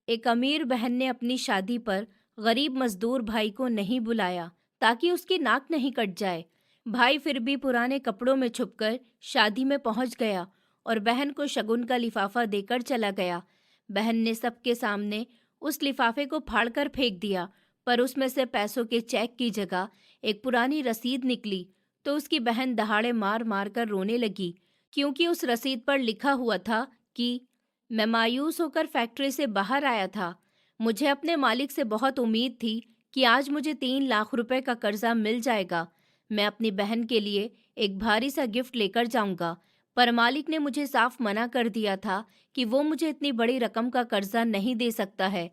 एक अमीर बहन ने अपनी शादी पर गरीब मजदूर भाई को नहीं बुलाया ताकि उसकी नाक नहीं कट जाए। भाई फिर भी पुराने कपड़ों में छुपकर शादी में पहुंच गया और बहन को शगुन का लिफाफा देकर चला गया। बहन ने सबके सामने उस लिफाफे को फाड़कर फेंक दिया, पर उसमें से पैसों के चेक की जगह एक पुरानी रसीद निकली। तो उसकी बहन दहाड़े मार मार कर रोने लगी, क्योंकि उस रसीद पर लिखा हुआ था कि मैं मायूस होकर फैक्ट्री से बाहर आया था। मुझे अपने मालिक से बहुत उम्मीद थी कि आज मुझे 3 लाख रुपए का कर्जा मिल जाएगा। मैं अपनी बहन के लिए एक भारी सा गिफ्ट लेकर जाऊंगा, पर मालिक ने मुझे साफ मना कर दिया था कि वो मुझे इतनी बड़ी रकम का कर्जा नहीं दे सकता है।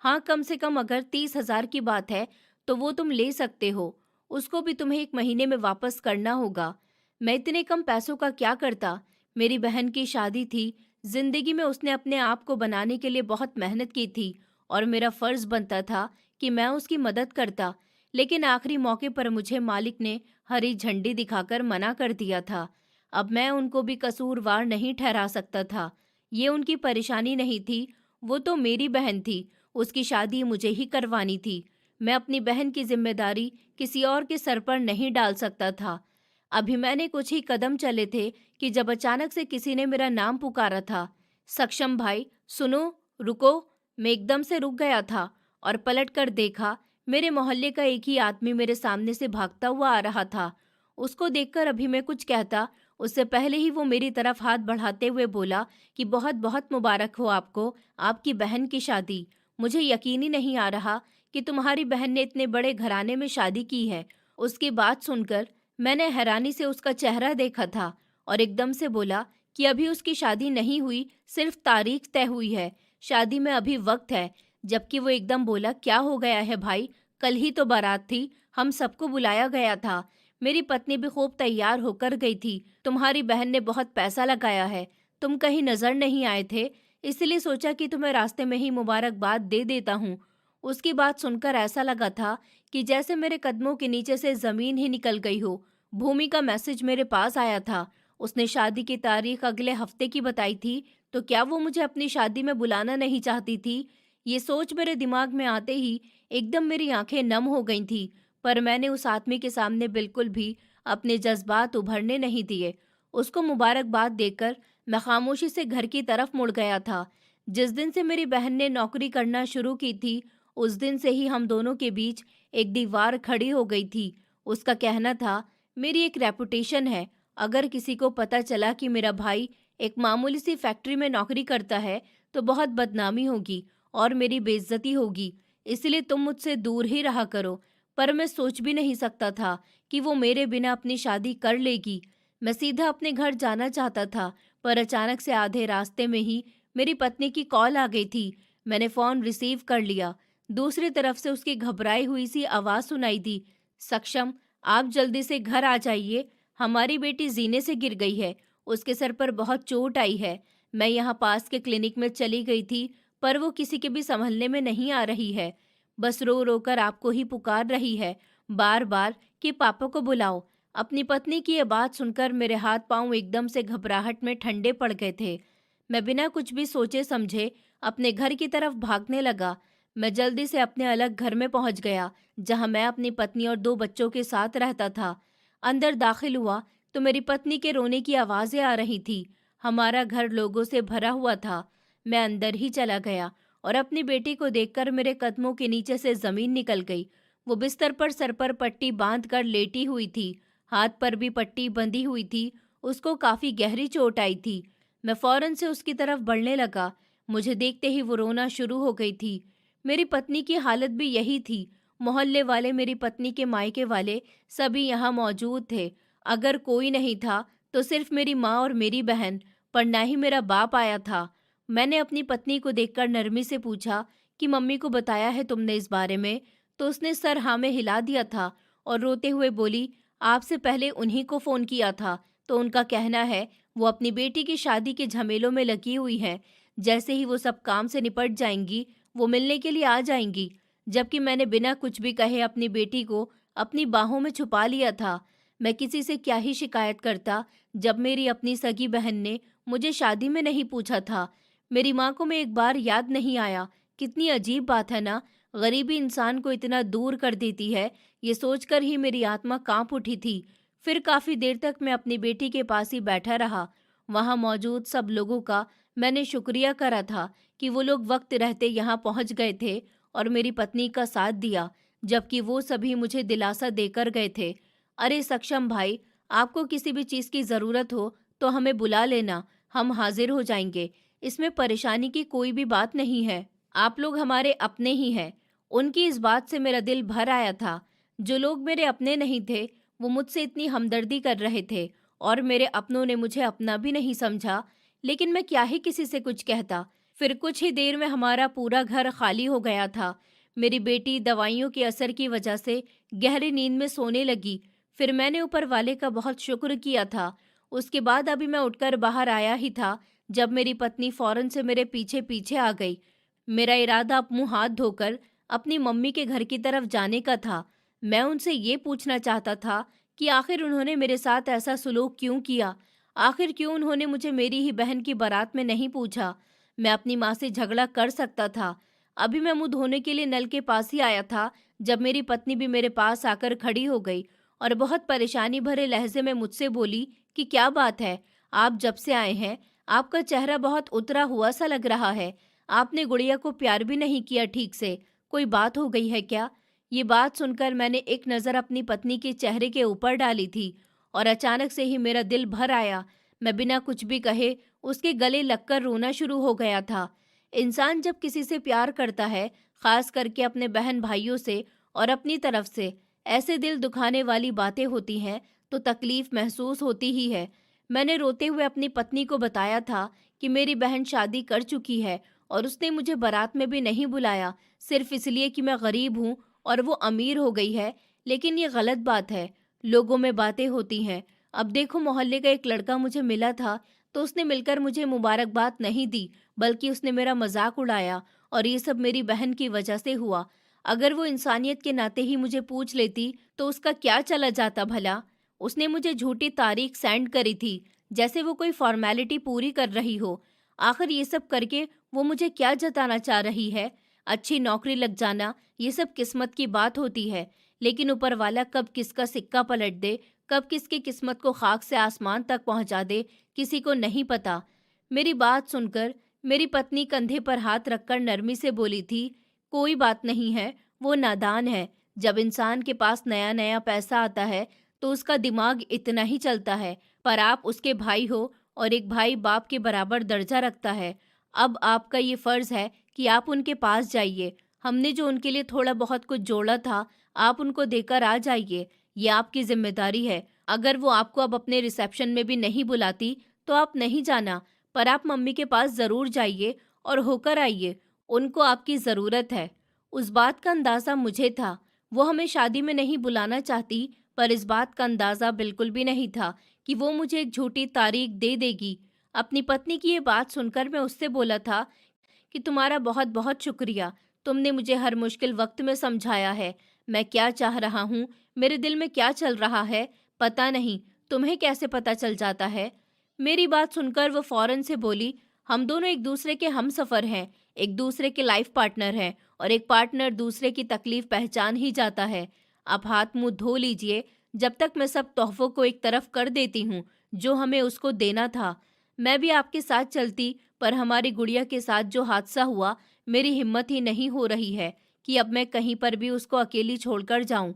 हाँ, कम से कम अगर 30,000 की बात है तो वो तुम ले सकते हो। उसको भी तुम्हें 1 महीने में वापस करना होगा। मैं इतने कम पैसों का क्या करता। मेरी बहन की शादी थी। जिंदगी में उसने अपने आप को बनाने के लिए बहुत मेहनत की थी और मेरा फर्ज बनता था कि मैं उसकी मदद करता। लेकिन आखिरी मौके पर मुझे मालिक ने हरी झंडी दिखाकर मना कर दिया था। अब मैं उनको भी कसूरवार नहीं ठहरा सकता था। ये उनकी परेशानी नहीं थी, वो तो मेरी बहन थी। उसकी शादी मुझे ही करवानी थी। मैं अपनी बहन की जिम्मेदारी किसी और के सर पर नहीं डाल सकता था। अभी मैंने कुछ ही कदम चले थे कि जब अचानक से किसी ने मेरा नाम पुकारा था। सक्षम भाई, सुनो, रुको। मैं एकदम से रुक गया था और पलटकर देखा। मेरे मोहल्ले का एक ही आदमी मेरे सामने से भागता हुआ आ रहा था। उसको देखकर अभी मैं कुछ कहता, उससे पहले ही वो मेरी तरफ हाथ बढ़ाते हुए बोला कि बहुत बहुत मुबारक हो आपको, आपकी बहन की शादी। मुझे यकीन ही नहीं आ रहा कि तुम्हारी बहन ने इतने बड़े घराने में शादी की है। उसकी बात सुनकर मैंने हैरानी से उसका चेहरा देखा था और एकदम से बोला कि अभी उसकी शादी नहीं हुई, सिर्फ तारीख तय हुई है। शादी में अभी वक्त है। जबकि वो एकदम बोला, क्या हो गया है भाई, कल ही तो बारात थी, हम सबको बुलाया गया था। मेरी पत्नी भी खूब तैयार होकर गई थी। तुम्हारी बहन ने बहुत पैसा लगाया है। तुम कहीं नजर नहीं आए थे, इसलिए सोचा कि तुम्हें रास्ते में ही मुबारकबाद दे देता हूँ। उसकी बात सुनकर ऐसा लगा था कि जैसे मेरे कदमों के नीचे से जमीन ही निकल गई हो। भूमि का मैसेज मेरे पास आया था। उसने शादी की तारीख अगले हफ्ते की बताई थी। तो क्या वो मुझे अपनी शादी में बुलाना नहीं चाहती थी? ये सोच मेरे दिमाग में आते ही एकदम मेरी आंखें नम हो गई थी। पर मैंने उस आदमी के सामने बिल्कुल भी अपने जज्बात उभरने नहीं दिए। उसको मुबारकबाद देकर मैं खामोशी से घर की तरफ मुड़ गया था। जिस दिन से मेरी बहन ने नौकरी करना शुरू की थी, उस दिन से ही हम दोनों के बीच एक दीवार खड़ी हो गई थी। उसका कहना था, मेरी एक रेपुटेशन है। अगर किसी को पता चला कि मेरा भाई एक मामूली सी फैक्ट्री में नौकरी करता है तो बहुत बदनामी होगी और मेरी बेइज्जती होगी। इसलिए तुम मुझसे दूर ही रहा करो। पर मैं सोच भी नहीं सकता था कि वो मेरे बिना अपनी शादी कर लेगी। मैं सीधा अपने घर जाना चाहता था, पर अचानक से आधे रास्ते में ही मेरी पत्नी की कॉल आ गई थी। मैंने फोन रिसीव कर लिया। दूसरी तरफ से उसकी घबराई हुई सी आवाज सुनाई दी, सक्षम, आप जल्दी से घर आ जाइए। हमारी बेटी जीने से गिर गई है। उसके सर पर बहुत चोट आई है। मैं यहाँ पास के क्लिनिक में चली गई थी, पर वो किसी के भी संभलने में नहीं आ रही है। बस रो रो कर आपको ही पुकार रही है, बार बार, कि पापा को बुलाओ। अपनी पत्नी की ये बात सुनकर मेरे हाथ पांव एकदम से घबराहट में ठंडे पड़ गए थे। मैं बिना कुछ भी सोचे समझे अपने घर की तरफ भागने लगा। मैं जल्दी से अपने अलग घर में पहुंच गया, जहां मैं अपनी पत्नी और 2 बच्चों के साथ रहता था। अंदर दाखिल हुआ तो मेरी पत्नी के रोने की आवाजें आ रही थी। हमारा घर लोगों से भरा हुआ था। मैं अंदर ही चला गया और अपनी बेटी को देखकर मेरे कदमों के नीचे से जमीन निकल गई। वो बिस्तर पर सर पर पट्टी बांध कर लेटी हुई थी। हाथ पर भी पट्टी बंधी हुई थी। उसको काफी गहरी चोट आई थी। मैं फौरन से उसकी तरफ बढ़ने लगा। मुझे देखते ही वो रोना शुरू हो गई थी। मेरी पत्नी की हालत भी यही थी। मोहल्ले वाले, मेरी पत्नी के मायके वाले, सभी यहाँ मौजूद थे। अगर कोई नहीं था तो सिर्फ मेरी माँ और मेरी बहन, पर न ही मेरा बाप आया था। मैंने अपनी पत्नी को देखकर नरमी से पूछा कि मम्मी को बताया है तुमने इस बारे में? तो उसने सर हाँ में हिला दिया था और रोते हुए बोली, आपसे पहले उन्हीं को फोन किया था, तो उनका कहना है वो अपनी बेटी की शादी के झमेलों में लगी हुई हैं। जैसे ही वो सब काम से निपट जाएंगी, वो मिलने के लिए आ जाएंगी। जबकि मैंने बिना कुछ भी कहे अपनी बेटी को अपनी बाहों में छुपा लिया था। मैं किसी से क्या ही शिकायत करता जब मेरी अपनी सगी बहन ने मुझे शादी में नहीं पूछा था। मेरी माँ को मैं एक बार याद नहीं आया कितनी अजीब बात है ना, गरीबी इंसान को इतना दूर कर देती है। ये सोचकर ही मेरी आत्मा कांप उठी थी। फिर काफी देर तक मैं अपनी बेटी के पास ही बैठा रहा। वहां मौजूद सब लोगों का मैंने शुक्रिया करा था कि वो लोग वक्त रहते यहाँ पहुंच गए थे और मेरी पत्नी का साथ दिया, जबकि वो सभी मुझे दिलासा देकर गए थे। अरे सक्षम भाई, आपको किसी भी चीज की जरूरत हो तो हमें बुला लेना, हम हाजिर हो जाएंगे। इसमें परेशानी की कोई भी बात नहीं है। आप लोग हमारे अपने ही हैं। उनकी इस बात से मेरा दिल भर आया था। जो लोग मेरे अपने नहीं थे, वो मुझसे इतनी हमदर्दी कर रहे थे और मेरे अपनों ने मुझे अपना भी नहीं समझा। लेकिन मैं क्या ही किसी से कुछ कहता। फिर कुछ ही देर में हमारा पूरा घर खाली हो गया था। मेरी बेटी दवाइयों के असर की वजह से गहरी नींद में सोने लगी। फिर मैंने ऊपर वाले का बहुत शुक्र किया था। उसके बाद अभी मैं उठकर बाहर आया ही था जब मेरी पत्नी फौरन से मेरे पीछे पीछे आ गई। मेरा इरादा अब मुंह हाथ धोकर अपनी मम्मी के घर की तरफ जाने का था। मैं उनसे ये पूछना चाहता था कि आखिर उन्होंने मेरे साथ ऐसा सुलूक क्यों किया। आखिर क्यों उन्होंने मुझे मेरी ही बहन की बारात में नहीं पूछा। मैं अपनी माँ से झगड़ा कर सकता था। अभी मैं मुंह धोने के लिए नल के पास ही आया था जब मेरी पत्नी भी मेरे पास आकर खड़ी हो गई और बहुत परेशानी भरे लहजे में मुझसे बोली कि क्या बात है, आप जब से आए हैं आपका चेहरा बहुत उतरा हुआ सा लग रहा है। आपने गुड़िया को प्यार भी नहीं किया ठीक से, कोई बात हो गई है क्या? ये बात सुनकर मैंने एक नज़र अपनी पत्नी के चेहरे के ऊपर डाली थी और अचानक से ही मेरा दिल भर आया। मैं बिना कुछ भी कहे उसके गले लगकर रोना शुरू हो गया था। इंसान जब किसी से प्यार करता है, खास करके अपने बहन भाइयों से और अपनी तरफ से, ऐसे दिल दुखाने वाली बातें होती हैं तो तकलीफ महसूस होती ही है। मैंने रोते हुए अपनी पत्नी को बताया था कि मेरी बहन शादी कर चुकी है और उसने मुझे बारात में भी नहीं बुलाया, सिर्फ इसलिए कि मैं गरीब हूँ और वो अमीर हो गई है। लेकिन ये गलत बात है। लोगों में बातें होती हैं। अब देखो, मोहल्ले का एक लड़का मुझे मिला था तो उसने मिलकर मुझे मुबारकबाद नहीं दी, बल्कि उसने मेरा मजाक उड़ाया और ये सब मेरी बहन की वजह से हुआ। अगर वो इंसानियत के नाते ही मुझे पूछ लेती तो उसका क्या चला जाता भला। उसने मुझे झूठी तारीख सेंड करी थी, जैसे वो कोई फॉर्मेलिटी पूरी कर रही हो। आखिर ये सब करके वो मुझे क्या जताना चाह रही है? अच्छी नौकरी लग जाना ये सब किस्मत की बात होती है, लेकिन ऊपर वाला कब किसका सिक्का पलट दे, कब किसकी किस्मत को खाक से आसमान तक पहुंचा दे, किसी को नहीं पता। मेरी बात सुनकर मेरी पत्नी कंधे पर हाथ रखकर नरमी से बोली थी, कोई बात नहीं है, वो नादान है। जब इंसान के पास नया नया पैसा आता है तो उसका दिमाग इतना ही चलता है, पर आप उसके भाई हो और एक भाई बाप के बराबर दर्जा रखता है। अब आपका ये फर्ज है कि आप उनके पास जाइए। हमने जो उनके लिए थोड़ा बहुत कुछ जोड़ा था, आप उनको देकर आ जाइए। ये आपकी जिम्मेदारी है। अगर वो आपको अब अपने रिसेप्शन में भी नहीं बुलाती तो आप नहीं जाना, पर आप मम्मी के पास जरूर जाइए और होकर आइए। उनको आपकी जरूरत है। उस बात का अंदाजा मुझे था। वो हमें शादी में नहीं बुलाना चाहती, पर इस बात का अंदाजा बिल्कुल भी नहीं था कि वो मुझे एक झूठी तारीख दे देगी। अपनी पत्नी की ये बात सुनकर मैं उससे बोला था कि तुम्हारा बहुत बहुत शुक्रिया। तुमने मुझे हर मुश्किल वक्त में समझाया है। मैं क्या चाह रहा हूँ, मेरे दिल में क्या चल रहा है, पता नहीं। तुम्हें कैसे पता चल जाता है? मेरी बात सुनकर वो फौरन से बोली, हम दोनों एक दूसरे के हम सफ़र हैं, एक दूसरे के लाइफ पार्टनर हैं और एक पार्टनर दूसरे की तकलीफ पहचान ही जाता है। आप हाथ मुंह धो लीजिए, जब तक मैं सब तोहफों को एक तरफ कर देती हूँ जो हमें उसको देना था। मैं भी आपके साथ चलती, पर हमारी गुड़िया के साथ जो हादसा हुआ, मेरी हिम्मत ही नहीं हो रही है कि अब मैं कहीं पर भी उसको अकेली छोड़कर जाऊं।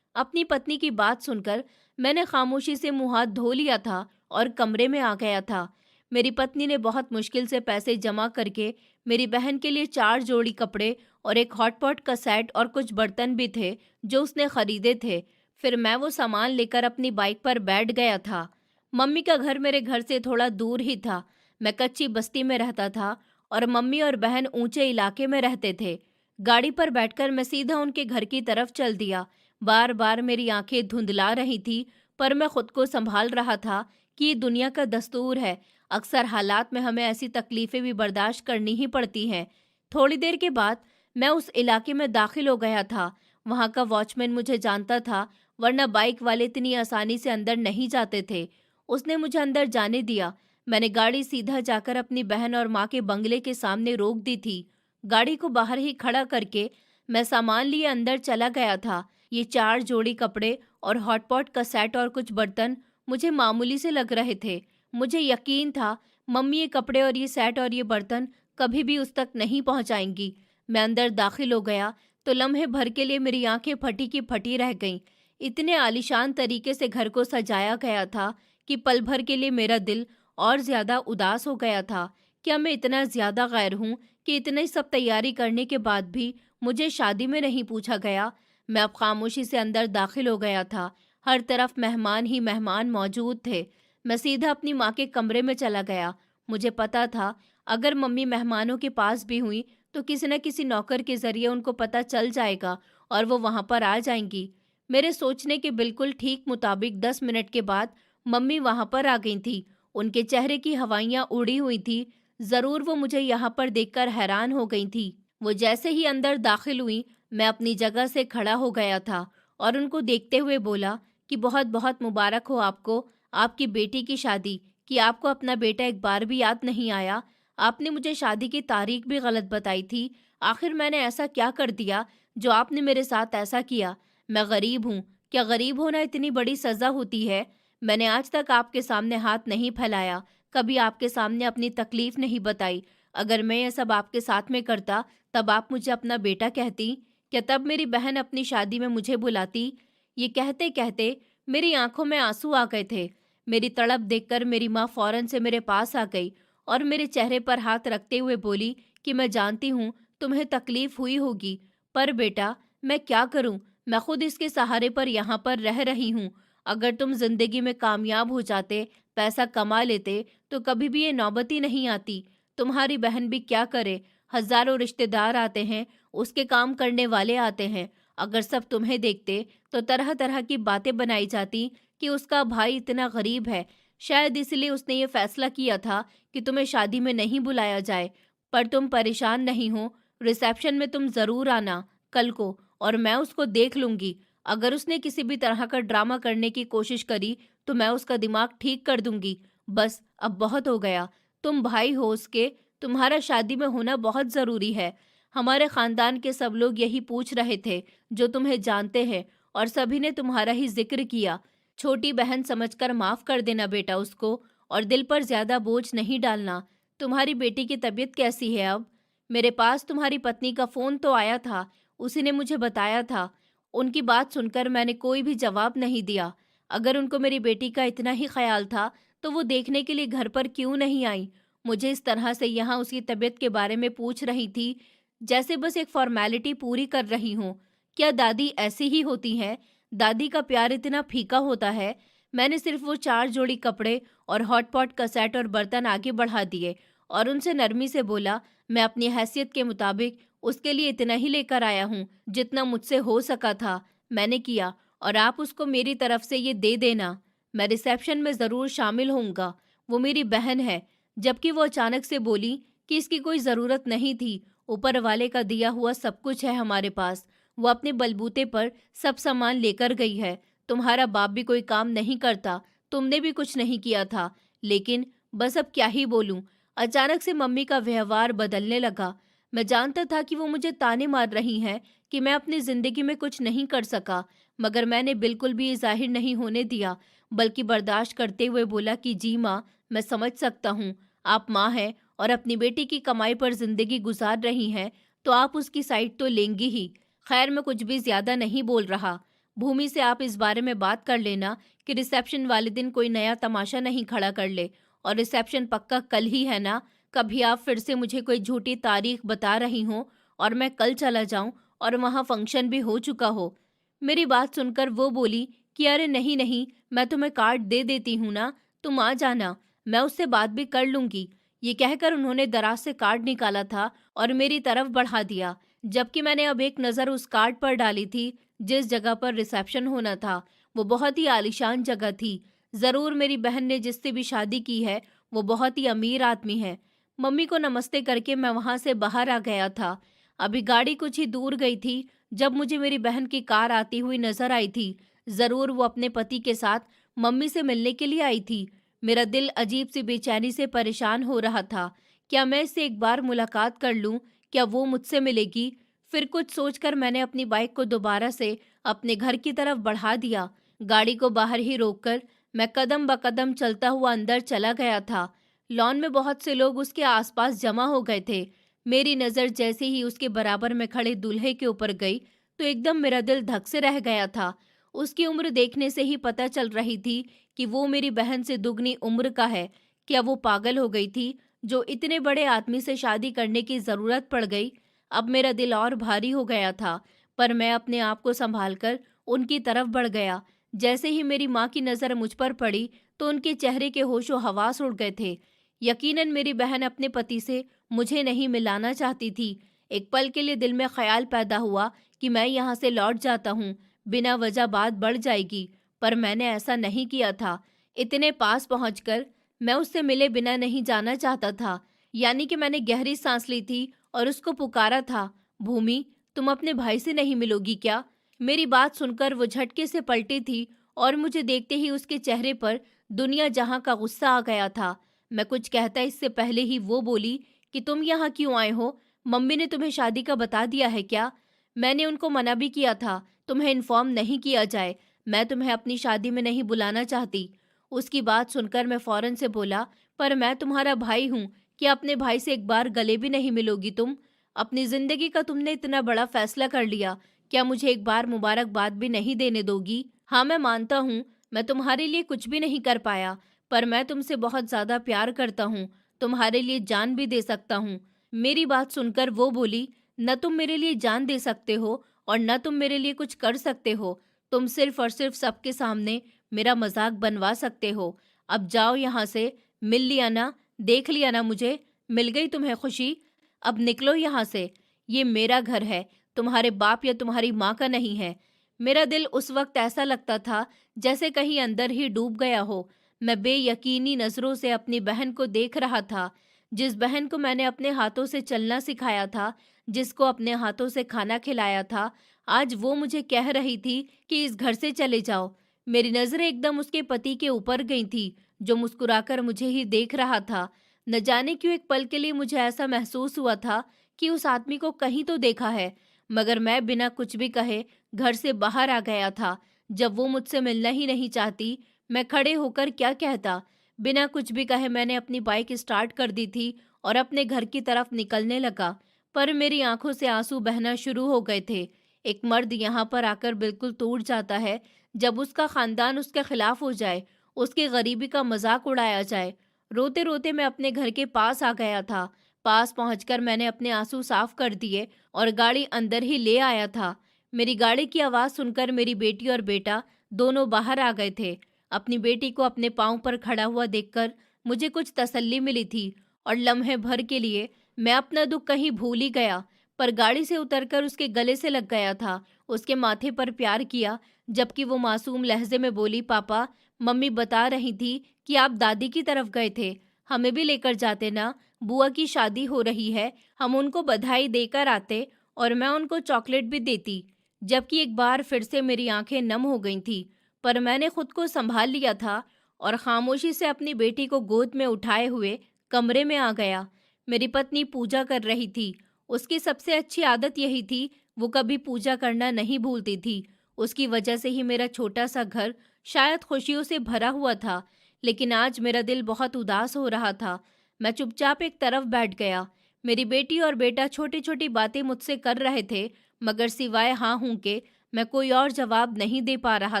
अपनी पत्नी की बात सुनकर मैंने खामोशी से मुंह हाथ धो लिया था और कमरे में आ गया था। मेरी पत्नी ने बहुत मुश्किल से पैसे जमा करके मेरी बहन के लिए 4 जोड़ी कपड़े और एक हॉटपॉट का सेट और कुछ बर्तन भी थे जो उसने खरीदे थे। फिर मैं वो सामान लेकर अपनी बाइक पर बैठ गया था। मम्मी का घर मेरे घर से थोड़ा दूर ही था। मैं कच्ची बस्ती में रहता था और मम्मी और बहन ऊंचे इलाके में रहते थे। गाड़ी पर बैठकर मैं सीधा उनके घर की तरफ चल दिया। बार बार मेरी आंखें धुंधला रही थी, पर मैं खुद को संभाल रहा था कि ये दुनिया का दस्तूर है। अक्सर हालात में हमें ऐसी तकलीफें भी बर्दाश्त करनी ही पड़ती हैं। थोड़ी देर के बाद मैं उस इलाके में दाखिल हो गया था। वहाँ का वॉचमैन मुझे जानता था, वरना बाइक वाले इतनी आसानी से अंदर नहीं जाते थे। उसने मुझे अंदर जाने दिया। मैंने गाड़ी सीधा जाकर अपनी बहन और माँ के बंगले के सामने रोक दी थी। गाड़ी को बाहर ही खड़ा करके मैं सामान लिए अंदर चला गया था। ये 4 जोड़ी कपड़े और हॉटपॉट का सेट और कुछ बर्तन मुझे मामूली से लग रहे थे। मुझे यकीन था मम्मी ये कपड़े और ये सेट और ये बर्तन कभी भी उस तक नहीं पहुंचाएंगी। मैं अंदर दाखिल हो गया तो लम्हे भर के लिए मेरी आंखें फटी की फटी रह गईं। इतने आलीशान तरीके से घर को सजाया गया था कि पल भर के लिए मेरा दिल और ज्यादा उदास हो गया था। क्या मैं इतना ज्यादा गैर हूँ कि इतने सब तैयारी करने के बाद भी मुझे शादी में नहीं पूछा गया? मैं अब खामोशी से अंदर दाखिल हो गया था। हर तरफ मेहमान ही मेहमान मौजूद थे। मैं सीधा अपनी माँ के कमरे में चला गया। मुझे पता था अगर मम्मी मेहमानों के पास भी हुई तो किसी न किसी नौकर के जरिए उनको पता चल जाएगा और वो वहां पर आ जाएंगी। मेरे सोचने के बिल्कुल ठीक मुताबिक 10 मिनट के बाद मम्मी वहां पर आ गई थी। उनके चेहरे की हवाइयां उड़ी हुई थी। जरूर वो मुझे यहाँ पर देखकर हैरान हो गई थी। वो जैसे ही अंदर दाखिल हुई, मैं अपनी जगह से खड़ा हो गया था और उनको देखते हुए बोला कि बहुत बहुत मुबारक हो आपको, आपकी बेटी की शादी। कि आपको अपना बेटा एक बार भी याद नहीं आया? आपने मुझे शादी की तारीख भी गलत बताई थी। आखिर मैंने ऐसा क्या कर दिया जो आपने मेरे साथ ऐसा किया? मैं गरीब हूँ। क्या गरीब होना इतनी बड़ी सजा होती है? मैंने आज तक आपके सामने हाथ नहीं फैलाया, कभी आपके सामने अपनी तकलीफ नहीं बताई। अगर मैं ये सब आपके साथ में करता तब आप मुझे अपना बेटा कहती? क्या तब मेरी बहन अपनी शादी में मुझे बुलाती? ये कहते कहते मेरी आंखों में आंसू आ गए थे। मेरी तड़प देखकर मेरी माँ फौरन से मेरे पास आ गई और मेरे चेहरे पर हाथ रखते हुए बोली कि मैं जानती हूँ तुम्हें तकलीफ हुई होगी, पर बेटा मैं क्या करूँ? मैं खुद इसके सहारे पर यहाँ पर रह रही हूँ। अगर तुम जिंदगी में कामयाब हो जाते, पैसा कमा लेते, तो कभी भी ये नौबत ही नहीं आती। तुम्हारी बहन भी क्या करे? हजारों रिश्तेदार आते हैं, उसके काम करने वाले आते हैं। अगर सब तुम्हें देखते तो तरह तरह की बातें बनाई जाती कि उसका भाई इतना गरीब है, शायद इसलिए उसने ये फैसला किया था कि तुम्हें शादी में नहीं बुलाया जाए। पर तुम परेशान नहीं हो, रिसेप्शन में तुम जरूर आना कल को, और मैं उसको देख लूंगी। अगर उसने किसी भी तरह का ड्रामा करने की कोशिश करी तो मैं उसका दिमाग ठीक कर दूंगी। बस अब बहुत हो गया। तुम भाई हो उसके, तुम्हारा शादी में होना बहुत जरूरी है। हमारे खानदान के सब लोग यही पूछ रहे थे जो तुम्हें जानते हैं, और सभी ने तुम्हारा ही जिक्र किया। छोटी बहन समझकर माफ कर देना बेटा उसको, और दिल पर ज्यादा बोझ नहीं डालना। तुम्हारी बेटी की तबीयत कैसी है अब? मेरे पास तुम्हारी पत्नी का फोन तो आया था, उसी ने मुझे बताया था। उनकी बात सुनकर मैंने कोई भी जवाब नहीं दिया। अगर उनको मेरी बेटी का इतना ही ख्याल था तो वो देखने के लिए घर पर क्यों नहीं आई? मुझे इस तरह से यहाँ उसकी तबीयत के बारे में पूछ रही थी जैसे बस एक फॉर्मेलिटी पूरी कर रही हूँ। क्या दादी ऐसी ही होती हैं? दादी का प्यार इतना फीका होता है? मैंने सिर्फ वो 4 जोड़ी कपड़े और हॉटपॉट का सेट और बर्तन आगे बढ़ा दिए और उनसे नरमी से बोला, मैं अपनी हैसियत के मुताबिक उसके लिए इतना ही लेकर आया हूँ जितना मुझसे हो सका था, मैंने किया, और आप उसको मेरी तरफ से ये दे देना। मैं रिसेप्शन में ज़रूर शामिल होऊंगा। वो मेरी बहन है। जबकि वो अचानक से बोली कि इसकी कोई ज़रूरत नहीं थी, ऊपर वाले का दिया हुआ सब कुछ है हमारे पास। वो अपने बलबूते पर सब सामान लेकर गई है। तुम्हारा बाप भी कोई काम नहीं करता, तुमने भी कुछ नहीं किया था। लेकिन बस अब क्या ही बोलूं। अचानक से मम्मी का व्यवहार बदलने लगा। मैं जानता था कि वो मुझे ताने मार रही हैं कि मैं अपनी जिंदगी में कुछ नहीं कर सका, मगर मैंने बिल्कुल भी ये जाहिर नहीं होने दिया, बल्कि बर्दाश्त करते हुए बोला कि जी माँ, मैं समझ सकता हूँ, आप माँ हैं और अपनी बेटी की कमाई पर जिंदगी गुजार रही हैं, तो आप उसकी साइड तो लेंगी ही। खैर, मैं कुछ भी ज्यादा नहीं बोल रहा। भूमि से आप इस बारे में बात कर लेना कि रिसेप्शन वाले दिन कोई नया तमाशा नहीं खड़ा कर ले। और रिसेप्शन पक्का कल ही है ना? कभी आप फिर से मुझे कोई झूठी तारीख बता रही हो और मैं कल चला जाऊं और वहां फंक्शन भी हो चुका हो। मेरी बात सुनकर वो बोली कि अरे नहीं नहीं, मैं तुम्हें कार्ड दे देती हूँ ना, तुम आ जाना, मैं उससे बात भी कर लूंगी। ये कहकर उन्होंने दराज से कार्ड निकाला था और मेरी तरफ बढ़ा दिया, जबकि मैंने अब एक नज़र उस कार्ड पर डाली थी जिस जगह पर रिसेप्शन होना था। वो बहुत ही आलीशान जगह थी। ज़रूर मेरी बहन ने जिससे भी शादी की है वो बहुत ही अमीर आदमी है। मम्मी को नमस्ते करके मैं वहां से बाहर आ गया था। अभी गाड़ी कुछ ही दूर गई थी जब मुझे मेरी बहन की कार आती हुई नजर आई थी। जरूर वो अपने पति के साथ मम्मी से मिलने के लिए आई थी। मेरा दिल अजीब सी बेचैनी से परेशान हो रहा था। क्या मैं इससे एक बार मुलाकात कर लूं? क्या वो मुझसे मिलेगी? फिर कुछ सोचकर मैंने अपनी बाइक को दोबारा से अपने घर की तरफ बढ़ा दिया। गाड़ी को बाहर ही रोककर मैं कदम ब कदम चलता हुआ अंदर चला गया था। लॉन में बहुत से लोग उसके आसपास जमा हो गए थे। मेरी नज़र जैसे ही उसके बराबर में खड़े दूल्हे के ऊपर गई तो एकदम मेरा दिल धक से रह गया था। उसकी उम्र देखने से ही पता चल रही थी कि वो मेरी बहन से दुगनी उम्र का है। क्या वो पागल हो गई थी जो इतने बड़े आदमी से शादी करने की ज़रूरत पड़ गई? अब मेरा दिल और भारी हो गया था, पर मैं अपने आप को संभालकर उनकी तरफ बढ़ गया। जैसे ही मेरी माँ की नज़र मुझ पर पड़ी तो उनके चेहरे के होशो हवास उड़ गए थे। यकीनन मेरी बहन अपने पति से मुझे नहीं मिलाना चाहती थी। एक पल के लिए दिल में ख्याल पैदा हुआ कि मैं यहाँ से लौट जाता हूँ, बिना वजह बात बढ़ जाएगी, पर मैंने ऐसा नहीं किया था। इतने पास पहुंचकर मैं उससे मिले बिना नहीं जाना चाहता था। यानी कि मैंने गहरी सांस ली थी और उसको पुकारा था, भूमि, तुम अपने भाई से नहीं मिलोगी क्या? मेरी बात सुनकर वो झटके से पलटी थी और मुझे देखते ही उसके चेहरे पर दुनिया जहां का गुस्सा आ गया था। मैं कुछ कहता इससे पहले ही वो बोली कि तुम यहाँ क्यों आए हो? मम्मी ने तुम्हें शादी का बता दिया है क्या? मैंने उनको मना भी किया था, तुम्हें इन्फॉर्म नहीं किया जाए। मैं तुम्हें अपनी शादी में नहीं बुलाना चाहती। उसकी बात सुनकर मैं फौरन से बोला, पर मैं तुम्हारा भाई हूँ, क्या अपने भाई से एक बार गले भी नहीं मिलोगी तुम? अपनी जिंदगी का तुमने इतना बड़ा फैसला कर लिया, क्या मुझे एक बार मुबारकबाद भी नहीं देने दोगी? हाँ, मैं मानता हूँ मैं तुम्हारे लिए कुछ भी नहीं कर पाया, पर मैं तुमसे बहुत ज्यादा प्यार करता हूँ, तुम्हारे लिए जान भी दे सकता हूँ। मेरी बात सुनकर वो बोली, न तुम मेरे लिए जान दे सकते हो और न तुम मेरे लिए कुछ कर सकते हो। तुम सिर्फ और सिर्फ सबके सामने मेरा मजाक बनवा सकते हो। अब जाओ यहाँ से, मिल लिया ना, देख लिया ना मुझे, मिल गई तुम्हें खुशी? अब निकलो यहाँ से, ये मेरा घर है, तुम्हारे बाप या तुम्हारी माँ का नहीं है। मेरा दिल उस वक्त ऐसा लगता था जैसे कहीं अंदर ही डूब गया हो। मैं बेयकीनी नजरों से अपनी बहन को देख रहा था, जिस बहन को मैंने अपने हाथों से चलना सिखाया था, जिसको अपने हाथों से खाना खिलाया था। आज वो मुझे कह रही थी कि इस घर से चले जाओ। मेरी नजरें एकदम उसके पति के ऊपर गई थी, जो मुस्कुराकर मुझे ही देख रहा था। न जाने क्यों एक पल के लिए मुझे ऐसा महसूस हुआ था कि उस आदमी को कहीं तो देखा है, मगर मैं बिना कुछ भी कहे घर से बाहर आ गया था। जब वो मुझसे मिलना ही नहीं चाहती, मैं खड़े होकर क्या कहता? बिना कुछ भी कहे मैंने अपनी बाइक स्टार्ट कर दी थी और अपने घर की तरफ निकलने लगा, पर मेरी आंखों से आंसू बहना शुरू हो गए थे। एक मर्द यहाँ पर आकर बिल्कुल टूट जाता है जब उसका खानदान उसके खिलाफ हो जाए, उसकी गरीबी का मजाक उड़ाया जाए। रोते रोते मैं अपने घर के पास आ गया था। पास पहुंचकर मैंने अपने आंसू साफ कर दिए और गाड़ी अंदर ही ले आया था। मेरी गाड़ी की आवाज़ सुनकर मेरी बेटी और बेटा दोनों बाहर आ गए थे। अपनी बेटी को अपने पाँव पर खड़ा हुआ देखकर मुझे कुछ तसल्ली मिली थी और लम्हे भर के लिए मैं अपना दुख कहीं भूल ही गया, पर गाड़ी से उतरकर उसके गले से लग गया था, उसके माथे पर प्यार किया, जबकि वो मासूम लहजे में बोली, पापा, मम्मी बता रही थी कि आप दादी की तरफ गए थे, हमें भी लेकर जाते ना, बुआ की शादी हो रही है, हम उनको बधाई देकर आते और मैं उनको चॉकलेट भी देती। जबकि एक बार फिर से मेरी आंखें नम हो गई थी, पर मैंने खुद को संभाल लिया था और खामोशी से अपनी बेटी को गोद में उठाए हुए कमरे में आ गया। मेरी पत्नी पूजा कर रही थी। उसकी सबसे अच्छी आदत यही थी, वो कभी पूजा करना नहीं भूलती थी। उसकी वजह से ही मेरा छोटा सा घर शायद खुशियों से भरा हुआ था, लेकिन आज मेरा दिल बहुत उदास हो रहा था। मैं चुपचाप एक तरफ बैठ गया। मेरी बेटी और बेटा छोटी छोटी बातें मुझसे कर रहे थे, मगर सिवाय हाँ हूँ के मैं कोई और जवाब नहीं दे पा रहा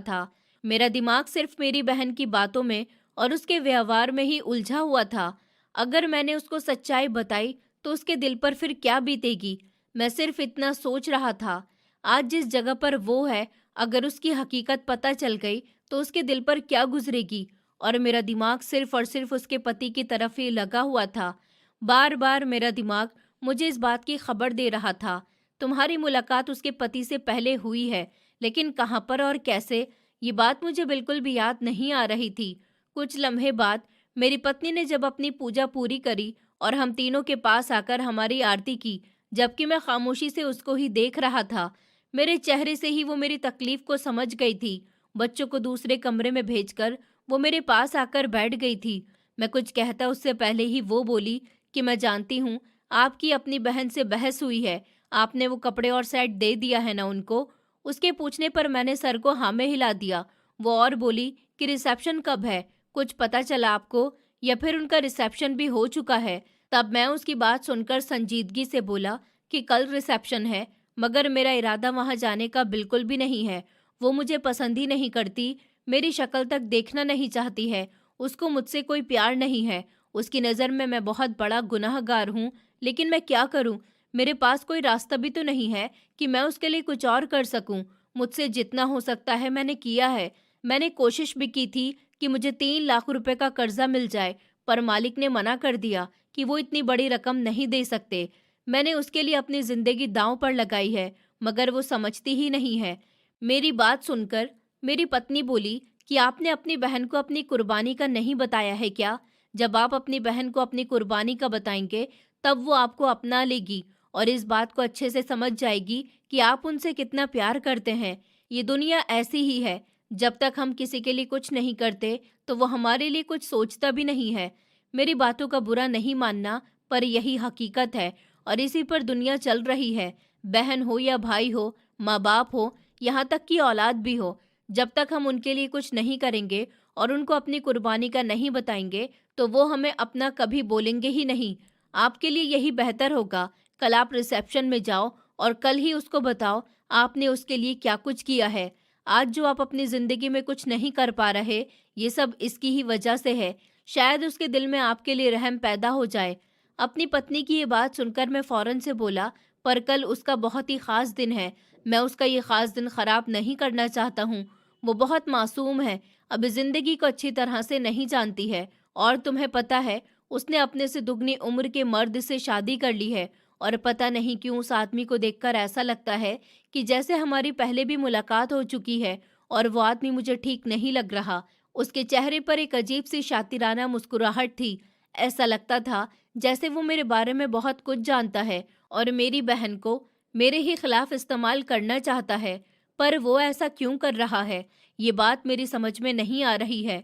था। मेरा दिमाग सिर्फ मेरी बहन की बातों में और उसके व्यवहार में ही उलझा हुआ था। अगर मैंने उसको सच्चाई बताई तो उसके दिल पर फिर क्या बीतेगी? मैं सिर्फ इतना सोच रहा था। आज जिस जगह पर वो है, अगर उसकी हकीकत पता चल गई तो उसके दिल पर क्या गुजरेगी? और मेरा दिमाग सिर्फ और सिर्फ उसके पति की तरफ ही लगा हुआ था। बार बार मेरा दिमाग मुझे इस बात की खबर दे रहा था, तुम्हारी मुलाकात उसके पति से पहले हुई है, लेकिन कहाँ पर और कैसे, ये बात मुझे बिल्कुल भी याद नहीं आ रही थी। कुछ लम्हे बाद मेरी पत्नी ने जब अपनी पूजा पूरी करी और हम तीनों के पास आकर हमारी आरती की, जबकि मैं खामोशी से उसको ही देख रहा था। मेरे चेहरे से ही वो मेरी तकलीफ को समझ गई थी। बच्चों को दूसरे कमरे में भेजकर वो मेरे पास आकर बैठ गई थी। मैं कुछ कहता उससे पहले ही वो बोली कि मैं जानती हूँ आपकी अपनी बहन से बहस हुई है, आपने वो कपड़े और सेट दे दिया है ना उनको? उसके पूछने पर मैंने सर को हाँ में हिला दिया। वो और बोली कि रिसेप्शन कब है, कुछ पता चला आपको, या फिर उनका रिसेप्शन भी हो चुका है? तब मैं उसकी बात सुनकर संजीदगी से बोला कि कल रिसेप्शन है, मगर मेरा इरादा वहां जाने का बिल्कुल भी नहीं है। वो मुझे पसंद ही नहीं करती, मेरी शक्ल तक देखना नहीं चाहती है, उसको मुझसे कोई प्यार नहीं है। उसकी नज़र में मैं बहुत बड़ा गुनाहगार हूँ, लेकिन मैं क्या करूँ? मेरे पास कोई रास्ता भी तो नहीं है कि मैं उसके लिए कुछ और कर सकूँ। मुझसे जितना हो सकता है मैंने किया है। मैंने कोशिश भी की थी कि मुझे 3 लाख रुपए का कर्जा मिल जाए, पर मालिक ने मना कर दिया कि वो इतनी बड़ी रकम नहीं दे सकते। मैंने उसके लिए अपनी ज़िंदगी दांव पर लगाई है, मगर वो समझती ही नहीं है। मेरी बात सुनकर मेरी पत्नी बोली कि आपने अपनी बहन को अपनी कुर्बानी का नहीं बताया है क्या? जब आप अपनी बहन को अपनी कुर्बानी का बताएंगे, तब वो आपको अपना लेगी और इस बात को अच्छे से समझ जाएगी कि आप उनसे कितना प्यार करते हैं। ये दुनिया ऐसी ही है, जब तक हम किसी के लिए कुछ नहीं करते, तो वो हमारे लिए कुछ सोचता भी नहीं है। मेरी बातों का बुरा नहीं मानना, पर यही हकीकत है और इसी पर दुनिया चल रही है। बहन हो या भाई हो, माँ बाप हो, यहाँ तक कि औलाद भी हो, जब तक हम उनके लिए कुछ नहीं करेंगे और उनको अपनी कुर्बानी का नहीं बताएंगे, तो वो हमें अपना कभी बोलेंगे ही नहीं। आपके लिए यही बेहतर होगा, कल आप रिसेप्शन में जाओ और कल ही उसको बताओ आपने उसके लिए क्या कुछ किया है। आज जो आप अपनी ज़िंदगी में कुछ नहीं कर पा रहे, ये सब इसकी ही वजह से है। शायद उसके दिल में आपके लिए रहम पैदा हो जाए। अपनी पत्नी की ये बात सुनकर मैं फ़ौरन से बोला, पर कल उसका बहुत ही ख़ास दिन है। मैं उसका ये ख़ास दिन ख़राब नहीं करना चाहता हूँ। वो बहुत मासूम है, अभी ज़िंदगी को अच्छी तरह से नहीं जानती है। और तुम्हें पता है, उसने अपने से दुगनी उम्र के मर्द से शादी कर ली है और पता नहीं क्यों उस आदमी को देखकर ऐसा लगता है कि जैसे हमारी पहले भी मुलाकात हो चुकी है और वो आदमी मुझे ठीक नहीं लग रहा। उसके चेहरे पर एक अजीब सी शातिराना मुस्कुराहट थी। ऐसा लगता था जैसे वो मेरे बारे में बहुत कुछ जानता है और मेरी बहन को मेरे ही खिलाफ इस्तेमाल करना चाहता है। पर वो ऐसा क्यों कर रहा है, ये बात मेरी समझ में नहीं आ रही है।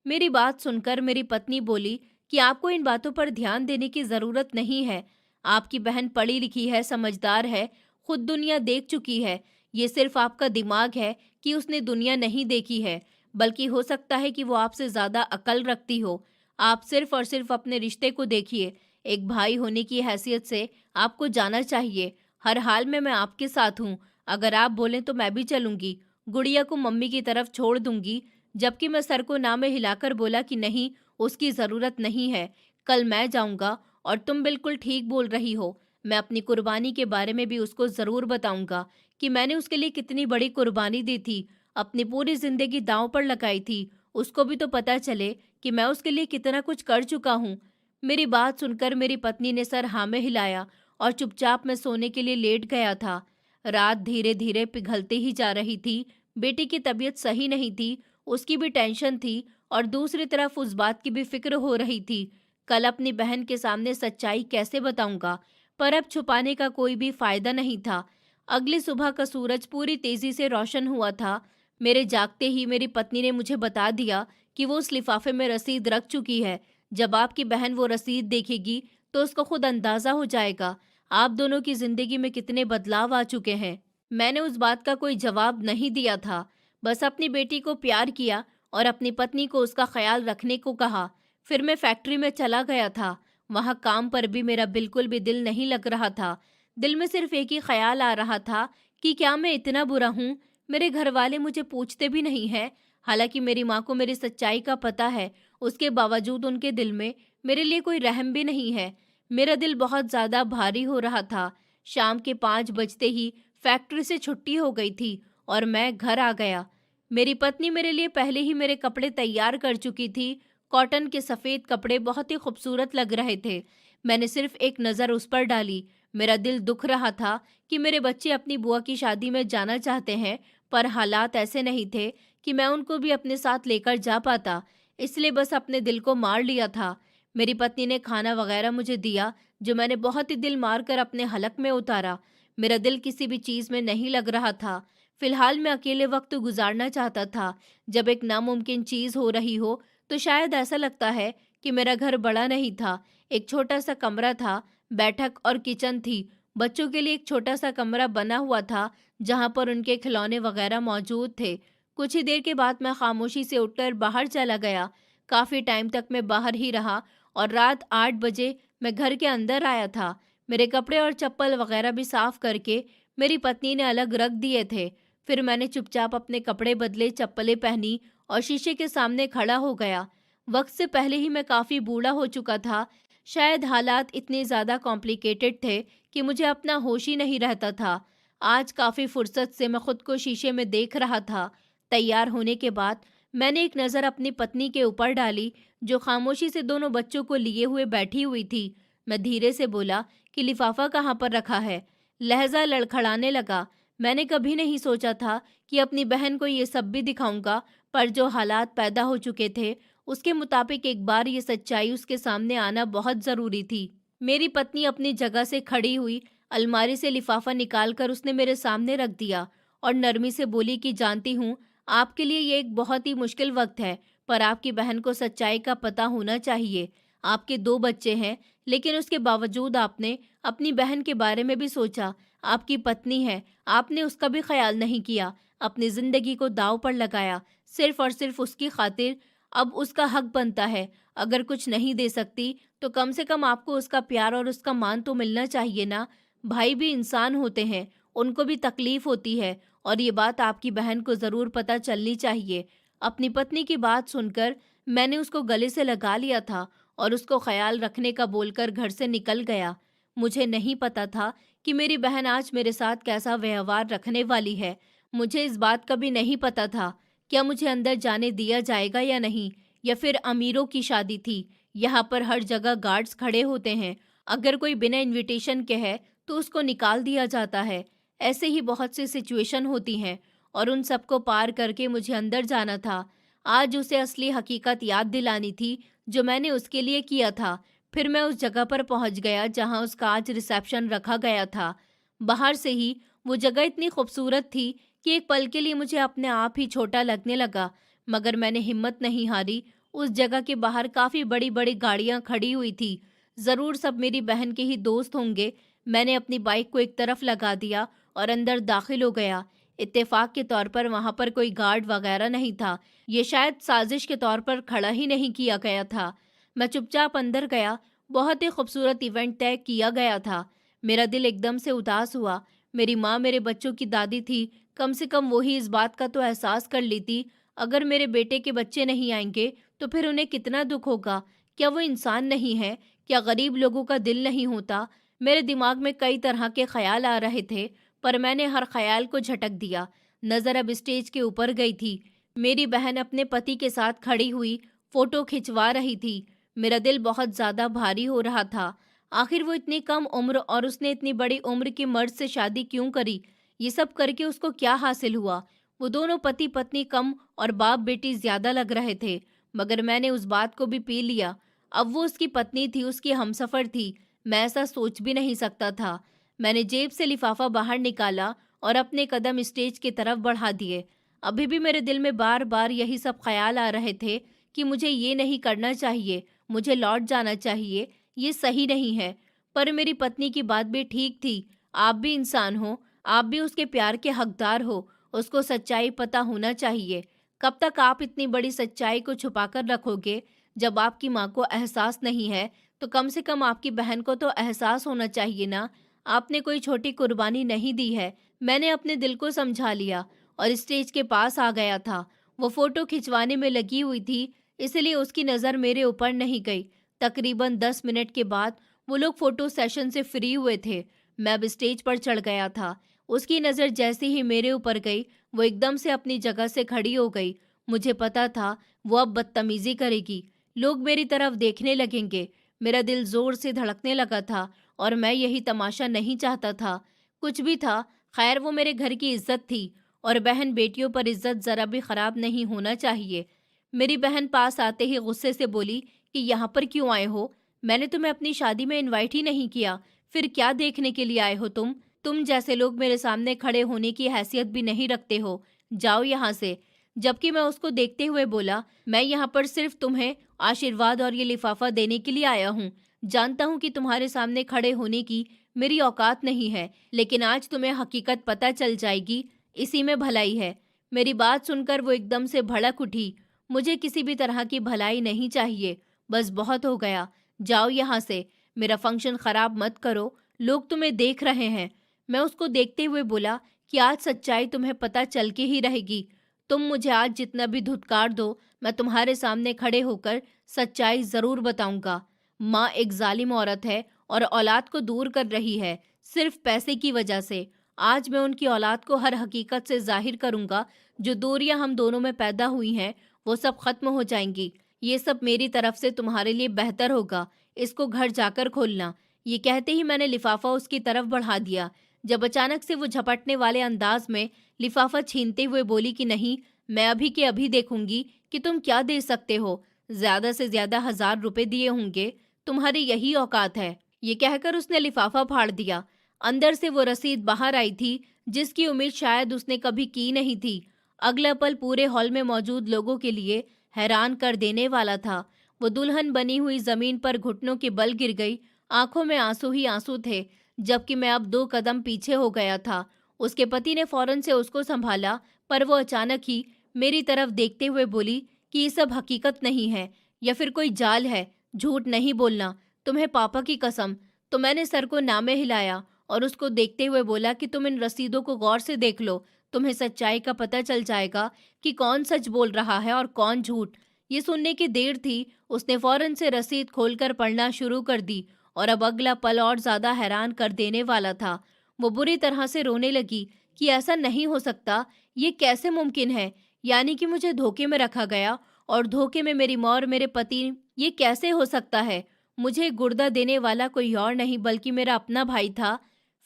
मेरी बात सुनकर मेरी पत्नी बोली कि आपको इन बातों पर ध्यान देने की ज़रूरत नहीं है। आपकी बहन पढ़ी लिखी है, समझदार है, खुद दुनिया देख चुकी है। ये सिर्फ आपका दिमाग है कि उसने दुनिया नहीं देखी है, बल्कि हो सकता है कि वो आपसे ज़्यादा अकल रखती हो। आप सिर्फ और सिर्फ अपने रिश्ते को देखिए। एक भाई होने की हैसियत से आपको जाना चाहिए। हर हाल में मैं आपके साथ हूँ। अगर आप बोलें तो मैं भी चलूँगी। गुड़िया को मम्मी की तरफ छोड़ दूँगी। जबकि मैं सर को ना में हिलाकर बोला कि नहीं, उसकी ज़रूरत नहीं है। कल मैं जाऊँगा और तुम बिल्कुल ठीक बोल रही हो। मैं अपनी कुर्बानी के बारे में भी उसको ज़रूर बताऊँगा कि मैंने उसके लिए कितनी बड़ी कुर्बानी दी थी, अपनी पूरी ज़िंदगी दाँव पर लगाई थी। उसको भी तो पता चले कि मैं उसके लिए कितना कुछ कर चुका हूँ। मेरी बात सुनकर मेरी पत्नी ने सर हाँ में हिलाया और चुपचाप मैं सोने के लिए लेट गया था। रात धीरे धीरे पिघलती ही जा रही थी। बेटी की तबीयत सही नहीं थी, उसकी भी टेंशन थी और दूसरी तरफ उस बात की भी फिक्र हो रही थी, कल अपनी बहन के सामने सच्चाई कैसे बताऊंगा। पर अब छुपाने का कोई भी फायदा नहीं था। अगली सुबह का सूरज पूरी तेजी से रोशन हुआ था। मेरे जागते ही मेरी पत्नी ने मुझे बता दिया कि वो उस लिफाफे में रसीद रख चुकी है। जब आपकी बहन वो रसीद देखेगी तो उसको खुद अंदाजा हो जाएगा आप दोनों की जिंदगी में कितने बदलाव आ चुके हैं। मैंने उस बात का कोई जवाब नहीं दिया था, बस अपनी बेटी को प्यार किया और अपनी पत्नी को उसका ख्याल रखने को कहा। फिर मैं फैक्ट्री में चला गया था। वहाँ काम पर भी मेरा बिल्कुल भी दिल नहीं लग रहा था। दिल में सिर्फ एक ही ख्याल आ रहा था कि क्या मैं इतना बुरा हूँ। मेरे घर वाले मुझे पूछते भी नहीं हैं। हालांकि मेरी माँ को मेरी सच्चाई का पता है, उसके बावजूद उनके दिल में मेरे लिए कोई रहम भी नहीं है। मेरा दिल बहुत ज़्यादा भारी हो रहा था। शाम के 5 बजते ही फैक्ट्री से छुट्टी हो गई थी और मैं घर आ गया। मेरी पत्नी मेरे लिए पहले ही मेरे कपड़े तैयार कर चुकी थी। कॉटन के सफ़ेद कपड़े बहुत ही खूबसूरत लग रहे थे। मैंने सिर्फ एक नज़र उस पर डाली। मेरा दिल दुख रहा था कि मेरे बच्चे अपनी बुआ की शादी में जाना चाहते हैं, पर हालात ऐसे नहीं थे कि मैं उनको भी अपने साथ लेकर जा पाता। इसलिए बस अपने दिल को मार लिया था। मेरी पत्नी ने खाना वगैरह मुझे दिया, जो मैंने बहुत ही दिल मार कर अपने हलक में उतारा। मेरा दिल किसी भी चीज़ में नहीं लग रहा था। फिलहाल मैं अकेले वक्त गुजारना चाहता था। जब एक नामुमकिन चीज़ हो रही हो तो शायद ऐसा लगता है कि मेरा घर बड़ा नहीं था, एक छोटा सा कमरा था। बैठक और किचन थी। बच्चों के लिए एक छोटा सा कमरा बना हुआ था जहाँ पर उनके खिलौने वगैरह मौजूद थे। कुछ ही देर के बाद मैं खामोशी से उठकर बाहर चला गया। काफ़ी टाइम तक मैं बाहर ही रहा और रात 8 बजे मैं घर के अंदर आया था। मेरे कपड़े और चप्पल वगैरह भी साफ करके मेरी पत्नी ने अलग रख दिए थे। फिर मैंने चुपचाप अपने कपड़े बदले, चप्पलें पहनी और शीशे के सामने खड़ा हो गया। वक्त से पहले ही मैं काफ़ी बूढ़ा हो चुका था। शायद हालात इतने ज़्यादा कॉम्प्लिकेटेड थे कि मुझे अपना होश ही नहीं रहता था। आज काफ़ी फुर्सत से मैं खुद को शीशे में देख रहा था। तैयार होने के बाद मैंने एक नज़र अपनी पत्नी के ऊपर डाली, जो खामोशी से दोनों बच्चों को लिए हुए बैठी हुई थी। मैं धीरे से बोला कि लिफाफा कहाँ पर रखा है। लहजा लड़खड़ाने लगा। मैंने कभी नहीं सोचा था कि अपनी बहन को ये सब भी दिखाऊंगा, पर जो हालात पैदा हो चुके थे उसके मुताबिक एक बार ये सच्चाई उसके सामने आना बहुत ज़रूरी थी। मेरी पत्नी अपनी जगह से खड़ी हुई, अलमारी से लिफाफा निकालकर उसने मेरे सामने रख दिया और नरमी से बोली कि जानती हूँ आपके लिए ये एक बहुत ही मुश्किल वक्त है, पर आपकी बहन को सच्चाई का पता होना चाहिए। आपके 2 बच्चे हैं, लेकिन उसके बावजूद आपने अपनी बहन के बारे में भी सोचा। आपकी पत्नी है, आपने उसका भी ख्याल नहीं किया, अपनी ज़िंदगी को दांव पर लगाया, सिर्फ और सिर्फ उसकी खातिर। अब उसका हक बनता है, अगर कुछ नहीं दे सकती तो कम से कम आपको उसका प्यार और उसका मान तो मिलना चाहिए ना। भाई भी इंसान होते हैं, उनको भी तकलीफ होती है और ये बात आपकी बहन को ज़रूर पता चलनी चाहिए। अपनी पत्नी की बात सुनकर मैंने उसको गले से लगा लिया था और उसको ख्याल रखने का बोलकर घर से निकल गया। मुझे नहीं पता था कि मेरी बहन आज मेरे साथ कैसा व्यवहार रखने वाली है। मुझे इस बात का भी नहीं पता था क्या मुझे अंदर जाने दिया जाएगा या नहीं, या फिर अमीरों की शादी थी। यहाँ पर हर जगह गार्ड्स खड़े होते हैं, अगर कोई बिना इनविटेशन के है तो उसको निकाल दिया जाता है। ऐसे ही बहुत सी सिचुएशन होती हैं और उन सबको पार करके मुझे अंदर जाना था। आज उसे असली हकीकत याद दिलानी थी जो मैंने उसके लिए किया था। फिर मैं उस जगह पर पहुंच गया जहां उसका आज रिसेप्शन रखा गया था। बाहर से ही वो जगह इतनी खूबसूरत थी कि एक पल के लिए मुझे अपने आप ही छोटा लगने लगा, मगर मैंने हिम्मत नहीं हारी। उस जगह के बाहर काफ़ी बड़ी बड़ी गाड़ियां खड़ी हुई थी। ज़रूर सब मेरी बहन के ही दोस्त होंगे। मैंने अपनी बाइक को एक तरफ लगा दिया और अंदर दाखिल हो गया। इत्तेफाक के तौर पर वहां पर कोई गार्ड वगैरह नहीं था। ये शायद साजिश के तौर पर खड़ा ही नहीं किया गया था। मैं चुपचाप अंदर गया। बहुत ही खूबसूरत इवेंट तय किया गया था। मेरा दिल एकदम से उदास हुआ। मेरी माँ मेरे बच्चों की दादी थी, कम से कम वो ही इस बात का तो एहसास कर लेती। अगर मेरे बेटे के बच्चे नहीं आएंगे तो फिर उन्हें कितना दुख होगा। क्या वो इंसान नहीं है? क्या गरीब लोगों का दिल नहीं होता? मेरे दिमाग में कई तरह के ख्याल आ रहे थे, पर मैंने हर ख्याल को झटक दिया। नज़र अब स्टेज के ऊपर गई थी। मेरी बहन अपने पति के साथ खड़ी हुई फोटो खिंचवा रही थी। मेरा दिल बहुत ज़्यादा भारी हो रहा था। आखिर वो इतनी कम उम्र और उसने इतनी बड़ी उम्र की मर्द से शादी क्यों करी? ये सब करके उसको क्या हासिल हुआ? वो दोनों पति पत्नी कम और बाप बेटी ज़्यादा लग रहे थे, मगर मैंने उस बात को भी पी लिया। अब वो उसकी पत्नी थी, उसकी हमसफ़र थी। मैं ऐसा सोच भी नहीं सकता था। मैंने जेब से लिफाफा बाहर निकाला और अपने कदम स्टेज की तरफ बढ़ा दिए। अभी भी मेरे दिल में बार बार यही सब ख्याल आ रहे थे कि मुझे ये नहीं करना चाहिए, मुझे लौट जाना चाहिए, ये सही नहीं है। पर मेरी पत्नी की बात भी ठीक थी। आप भी इंसान हो, आप भी उसके प्यार के हकदार हो, उसको सच्चाई पता होना चाहिए। कब तक आप इतनी बड़ी सच्चाई को छुपा कर रखोगे? जब आपकी माँ को एहसास नहीं है तो कम से कम आपकी बहन को तो एहसास होना चाहिए ना। आपने कोई छोटी कुर्बानी नहीं दी है। मैंने अपने दिल को समझा लिया और स्टेज के पास आ गया था। वो फोटो खिंचवाने में लगी हुई थी, इसलिए उसकी नज़र मेरे ऊपर नहीं गई। तकरीबन 10 मिनट के बाद वो लोग फोटो सेशन से फ्री हुए थे। मैं अब स्टेज पर चढ़ गया था। उसकी नज़र जैसे ही मेरे ऊपर गई, वो एकदम से अपनी जगह से खड़ी हो गई। मुझे पता था वो अब बदतमीजी करेगी, लोग मेरी तरफ देखने लगेंगे। मेरा दिल जोर से धड़कने लगा था और मैं यही तमाशा नहीं चाहता था। कुछ भी था, खैर वो मेरे घर की इज्जत थी और बहन बेटियों पर इज्जत ज़रा भी ख़राब नहीं होना चाहिए। मेरी बहन पास आते ही गुस्से से बोली कि यहाँ पर क्यों आए हो? मैंने तुम्हें अपनी शादी में इनवाइट ही नहीं किया, फिर क्या देखने के लिए आए हो तुम? तुम जैसे लोग मेरे सामने खड़े होने की हैसियत भी नहीं रखते हो, जाओ यहाँ से। जबकि मैं उसको देखते हुए बोला, मैं यहाँ पर सिर्फ तुम्हें आशीर्वाद और ये लिफाफा देने के लिए आया हूँ। जानता हूँ कि तुम्हारे सामने खड़े होने की मेरी औकात नहीं है, लेकिन आज तुम्हें हकीकत पता चल जाएगी, इसी में भलाई है। मेरी बात सुनकर वो एकदम से भड़क उठी। मुझे किसी भी तरह की भलाई नहीं चाहिए, बस बहुत हो गया। जाओ यहाँ से, मेरा फंक्शन खराब मत करो, लोग तुम्हें देख रहे हैं। मैं उसको देखते हुए बोला कि आज सच्चाई तुम्हें पता चल के ही रहेगी। तुम मुझे आज जितना भी धुतकार दो, मैं तुम्हारे सामने खड़े होकर सच्चाई जरूर बताऊंगा। माँ एक जालिम औरत है और औलाद को दूर कर रही है, सिर्फ पैसे की वजह से। आज मैं उनकी औलाद को हर हकीकत से जाहिर करूंगा। जो दूरियां हम दोनों में पैदा हुई हैं, वो सब खत्म हो जाएंगी। ये सब मेरी तरफ से तुम्हारे लिए बेहतर होगा। इसको घर जाकर खोलना। ये कहते ही मैंने लिफाफा उसकी तरफ बढ़ा दिया, जब अचानक से वो झपटने वाले अंदाज में लिफाफा छीनते हुए बोली कि नहीं, मैं अभी के अभी देखूंगी कि तुम क्या दे सकते हो। ज्यादा से ज्यादा 1000 रुपए दिए होंगे, तुम्हारी यही औकात है। ये कहकर उसने लिफाफा फाड़ दिया। अंदर से वो रसीद बाहर आई थी, जिसकी उम्मीद शायद उसने कभी की नहीं थी। अगला पल पूरे हॉल में मौजूद लोगों के लिए हैरान कर देने वाला था। वो दुल्हन बनी हुई जमीन पर घुटनों के बल गिर गई। आंखों में आंसू ही आंसू थे, जबकि मैं अब 2 कदम पीछे हो गया था। उसके पति ने फौरन से उसको संभाला, पर वो अचानक ही मेरी तरफ देखते हुए बोली कि ये सब हकीकत नहीं है, या फिर कोई जाल है। झूठ नहीं बोलना, तुम्हें पापा की कसम। तो मैंने सर को नामे हिलाया और उसको देखते हुए बोला कि तुम इन रसीदों को गौर से देख लो। तुम्हें सच्चाई का पता चल जाएगा कि कौन सच बोल रहा है और कौन झूठ। ये सुनने की देर थी, उसने फौरन से रसीद खोलकर पढ़ना शुरू कर दी और अब अगला पल और ज्यादा हैरान कर देने वाला था। वो बुरी तरह से रोने लगी कि ऐसा नहीं हो सकता, ये कैसे मुमकिन है। यानी कि मुझे धोखे में रखा गया और धोखे में मेरी माँ और मेरे पति। ये कैसे हो सकता है। मुझे गुर्दा देने वाला कोई और नहीं बल्कि मेरा अपना भाई था।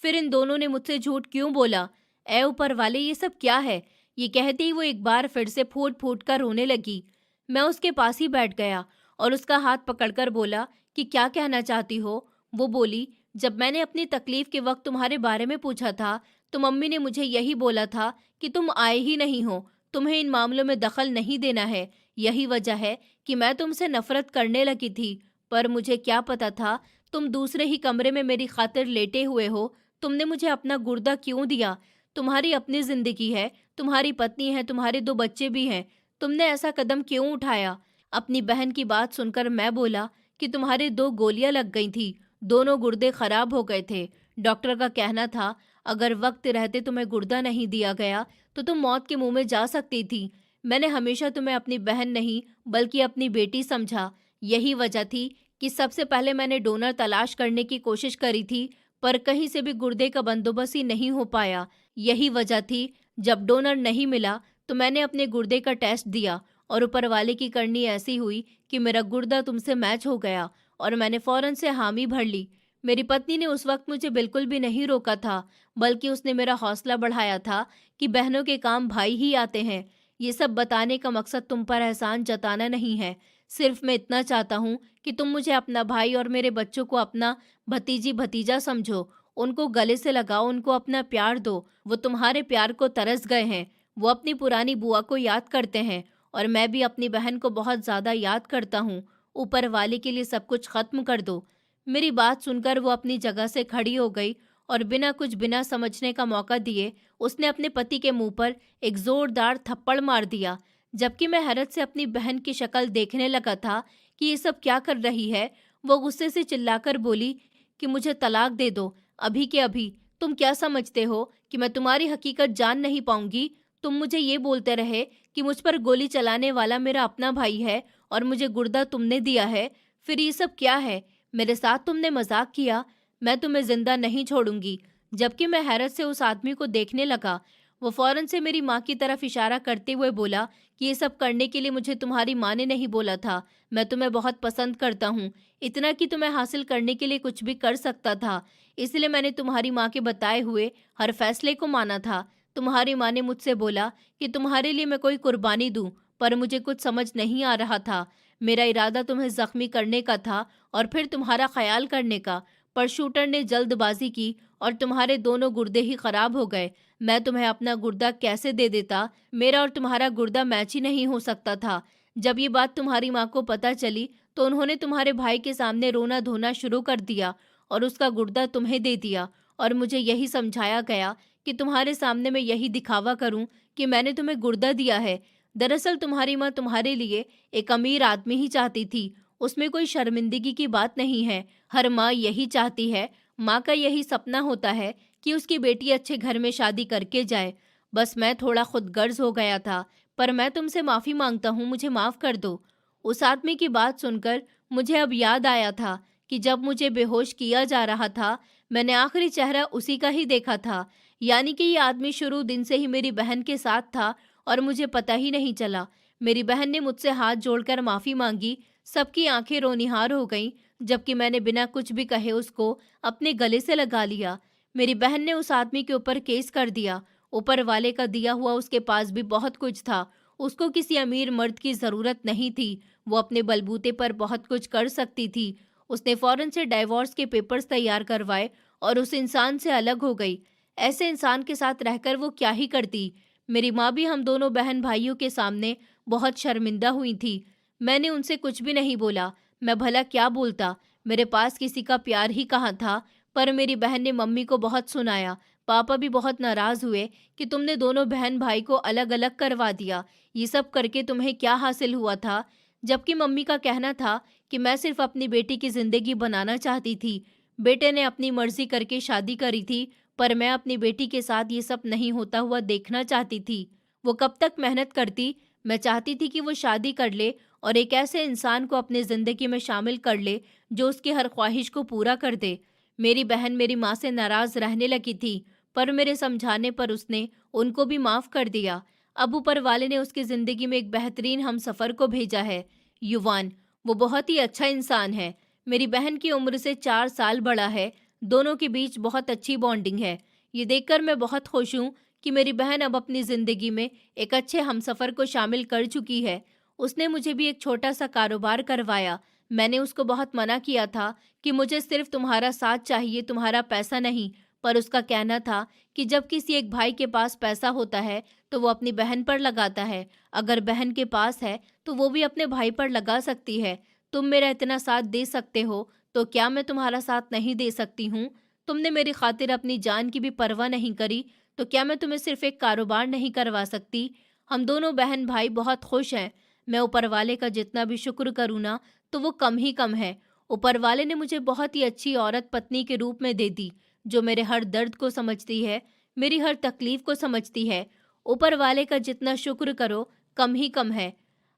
फिर इन दोनों ने मुझसे झूठ क्यों बोला। ए ऊपर वाले, ये सब क्या है। ये कहते ही वो एक बार फिर से फूट फूट कर रोने लगी। मैं उसके पास ही बैठ गया और उसका हाथ पकड़कर बोला कि क्या कहना चाहती हो। वो बोली, जब मैंने अपनी तकलीफ के वक्त तुम्हारे बारे में पूछा था, तो मम्मी ने मुझे यही बोला था कि तुम आए ही नहीं हो, तुम्हें इन मामलों में दखल नहीं देना है। यही वजह है कि मैं तुमसे नफरत करने लगी थी। पर मुझे क्या पता था तुम दूसरे ही कमरे में मेरी खातिर लेटे हुए हो। तुमने मुझे अपना गुर्दा क्यों दिया। तुम्हारी अपनी जिंदगी है, तुम्हारी पत्नी है, तुम्हारे 2 बच्चे भी हैं। तुमने ऐसा कदम क्यों उठाया। अपनी बहन की बात सुनकर मैं बोला कि तुम्हारे 2 गोलियां लग गई थी, दोनों गुर्दे खराब हो गए थे। डॉक्टर का कहना था अगर वक्त रहते तुम्हें गुर्दा नहीं दिया गया तो तुम मौत के मुंह में जा सकती थी। मैंने हमेशा तुम्हें अपनी बहन नहीं बल्कि अपनी बेटी समझा। यही वजह थी कि सबसे पहले मैंने डोनर तलाश करने की कोशिश करी थी, पर कहीं से भी गुर्दे का बंदोबस्त ही नहीं हो पाया। यही वजह थी, जब डोनर नहीं मिला तो मैंने अपने गुर्दे का टेस्ट दिया और ऊपर वाले की करनी ऐसी हुई कि मेरा गुर्दा तुमसे मैच हो गया और मैंने फौरन से हामी भर ली। मेरी पत्नी ने उस वक्त मुझे बिल्कुल भी नहीं रोका था, बल्कि उसने मेरा हौसला बढ़ाया था कि बहनों के काम भाई ही आते हैं। ये सब बताने का मकसद तुम पर एहसान जताना नहीं है। सिर्फ मैं इतना चाहता हूँ कि तुम मुझे अपना भाई और मेरे बच्चों को अपना भतीजी भतीजा समझो। उनको गले से लगाओ, उनको अपना प्यार दो। वो तुम्हारे प्यार को तरस गए हैं। वो अपनी पुरानी बुआ को याद करते हैं और मैं भी अपनी बहन को बहुत ज्यादा याद करता हूँ। ऊपर वाले के लिए सब कुछ खत्म कर दो। मेरी बात सुनकर वो अपनी जगह से खड़ी हो गई और बिना समझने का मौका दिए उसने अपने पति के मुंह पर एक जोरदार थप्पड़ मार दिया। जबकि मैं हैरत से अपनी बहन की शक्ल देखने लगा था कि ये सब क्या कर रही है, वो गुस्से से चिल्लाकर बोली कि मुझे तलाक दे दो, अभी के अभी। तुम क्या समझते हो कि मैं तुम्हारी हकीकत जान नहीं पाऊंगी। तुम मुझे ये बोलते रहे कि मुझ पर गोली चलाने वाला मेरा अपना भाई है और मुझे गुर्दा तुमने दिया है। फिर ये सब क्या है। मेरे साथ तुमने मजाक किया। मैं तुम्हें जिंदा नहीं छोड़ूंगी। जबकि मैं हैरत से उस आदमी को देखने लगा। वो फौरन से मेरी माँ की तरफ इशारा करते हुए बोला कि ये सब करने के लिए मुझे तुम्हारी माँ ने नहीं बोला था। मैं तुम्हें बहुत पसंद करता हूँ, इतना कि तुम्हें हासिल करने के लिए कुछ भी कर सकता था। इसलिए मैंने तुम्हारी माँ के बताए हुए हर फैसले को माना था। तुम्हारी माँ ने मुझसे बोला कि तुम्हारे लिए मैं कोई कुर्बानी दूं, पर मुझे कुछ समझ नहीं आ रहा था। मेरा इरादा तुम्हें जख्मी करने का था और फिर तुम्हारा ख्याल करने का, पर शूटर ने जल्दबाजी की और तुम्हारे दोनों गुर्दे ही खराब हो गए। मैं तुम्हें अपना गुर्दा कैसे दे देता। मेरा और तुम्हारा गुर्दा मैच ही नहीं हो सकता था। जब ये बात तुम्हारी माँ को पता चली तो उन्होंने तुम्हारे भाई के सामने रोना धोना शुरू कर दिया और उसका गुर्दा तुम्हें दे दिया, और मुझे यही समझाया गया कि तुम्हारे सामने मैं यही दिखावा करूं कि मैंने तुम्हें गुर्दा दिया है। दरअसल तुम्हारी माँ तुम्हारे लिए एक अमीर आदमी ही चाहती थी, उसमें कोई शर्मिंदगी की बात नहीं है। हर माँ यही चाहती है, माँ का यही सपना होता है कि उसकी बेटी अच्छे घर में शादी करके जाए। बस मैं थोड़ा खुदगर्ज हो गया था, पर मैं तुमसे माफ़ी मांगता हूँ, मुझे माफ़ कर दो। उस आदमी की बात सुनकर मुझे अब याद आया था कि जब मुझे बेहोश किया जा रहा था, मैंने आखिरी चेहरा उसी का ही देखा था। यानी कि ये आदमी शुरू दिन से ही मेरी बहन के साथ था और मुझे पता ही नहीं चला। मेरी बहन ने मुझसे हाथ जोड़कर माफ़ी मांगी। सबकी आंखें रोनिहार हो गईं, जबकि मैंने बिना कुछ भी कहे उसको अपने गले से लगा लिया। मेरी बहन ने उस आदमी के ऊपर केस कर दिया। ऊपर वाले का दिया हुआ उसके पास भी बहुत कुछ था। उसको किसी अमीर मर्द की ज़रूरत नहीं थी। वो अपने बलबूते पर बहुत कुछ कर सकती थी। उसने फौरन से डाइवोर्स के पेपर्स तैयार करवाए और उस इंसान से अलग हो गई। ऐसे इंसान के साथ रहकर वो क्या ही करती। मेरी माँ भी हम दोनों बहन भाइयों के सामने बहुत शर्मिंदा हुई थी। मैंने उनसे कुछ भी नहीं बोला। मैं भला क्या बोलता, मेरे पास किसी का प्यार ही कहाँ था। पर मेरी बहन ने मम्मी को बहुत सुनाया। पापा भी बहुत नाराज़ हुए कि तुमने दोनों बहन भाई को अलग अलग करवा दिया। ये सब करके तुम्हें क्या हासिल हुआ था? जबकि मम्मी का कहना था कि मैं सिर्फ अपनी बेटी की ज़िंदगी बनाना चाहती थी। बेटे ने अपनी मर्जी करके शादी करी थी, पर मैं अपनी बेटी के साथ ये सब नहीं होता हुआ देखना चाहती थी। वो कब तक मेहनत करती, मैं चाहती थी कि वो शादी कर ले और एक ऐसे इंसान को अपनी ज़िंदगी में शामिल कर ले जो उसकी हर ख्वाहिश को पूरा कर दे। मेरी बहन मेरी माँ से नाराज़ रहने लगी थी, पर मेरे समझाने पर उसने उनको भी माफ़ कर दिया। अब ऊपर वाले ने उसकी ज़िंदगी में एक बेहतरीन हमसफ़र को भेजा है, युवान। वो बहुत ही अच्छा इंसान है। मेरी बहन की उम्र से 4 साल बड़ा है। दोनों के बीच बहुत अच्छी बॉन्डिंग है। ये देखकर मैं बहुत खुश हूँ कि मेरी बहन अब अपनी ज़िंदगी में एक अच्छे हमसफ़र को शामिल कर चुकी है। उसने मुझे भी एक छोटा सा कारोबार करवाया। मैंने उसको बहुत मना किया था कि मुझे सिर्फ तुम्हारा साथ चाहिए, तुम्हारा पैसा नहीं। पर उसका कहना था कि जब किसी एक भाई के पास पैसा होता है तो वो अपनी बहन पर लगाता है। अगर बहन के पास है तो वो भी अपने भाई पर लगा सकती है। तुम मेरा इतना साथ दे सकते हो तो क्या मैं तुम्हारा साथ नहीं दे सकती हूँ? तुमने मेरी खातिर अपनी जान की भी परवाह नहीं करी, तो क्या मैं तुम्हें सिर्फ एक कारोबार नहीं करवा सकती? हम दोनों बहन भाई बहुत खुश हैं। मैं ऊपर वाले का जितना भी शुक्र करूँ ना, तो वो कम ही कम है। ऊपर वाले ने मुझे बहुत ही अच्छी औरत पत्नी के रूप में दे दी, जो मेरे हर दर्द को समझती है, मेरी हर तकलीफ को समझती है। ऊपर वाले का जितना शुक्र करो, कम ही कम है।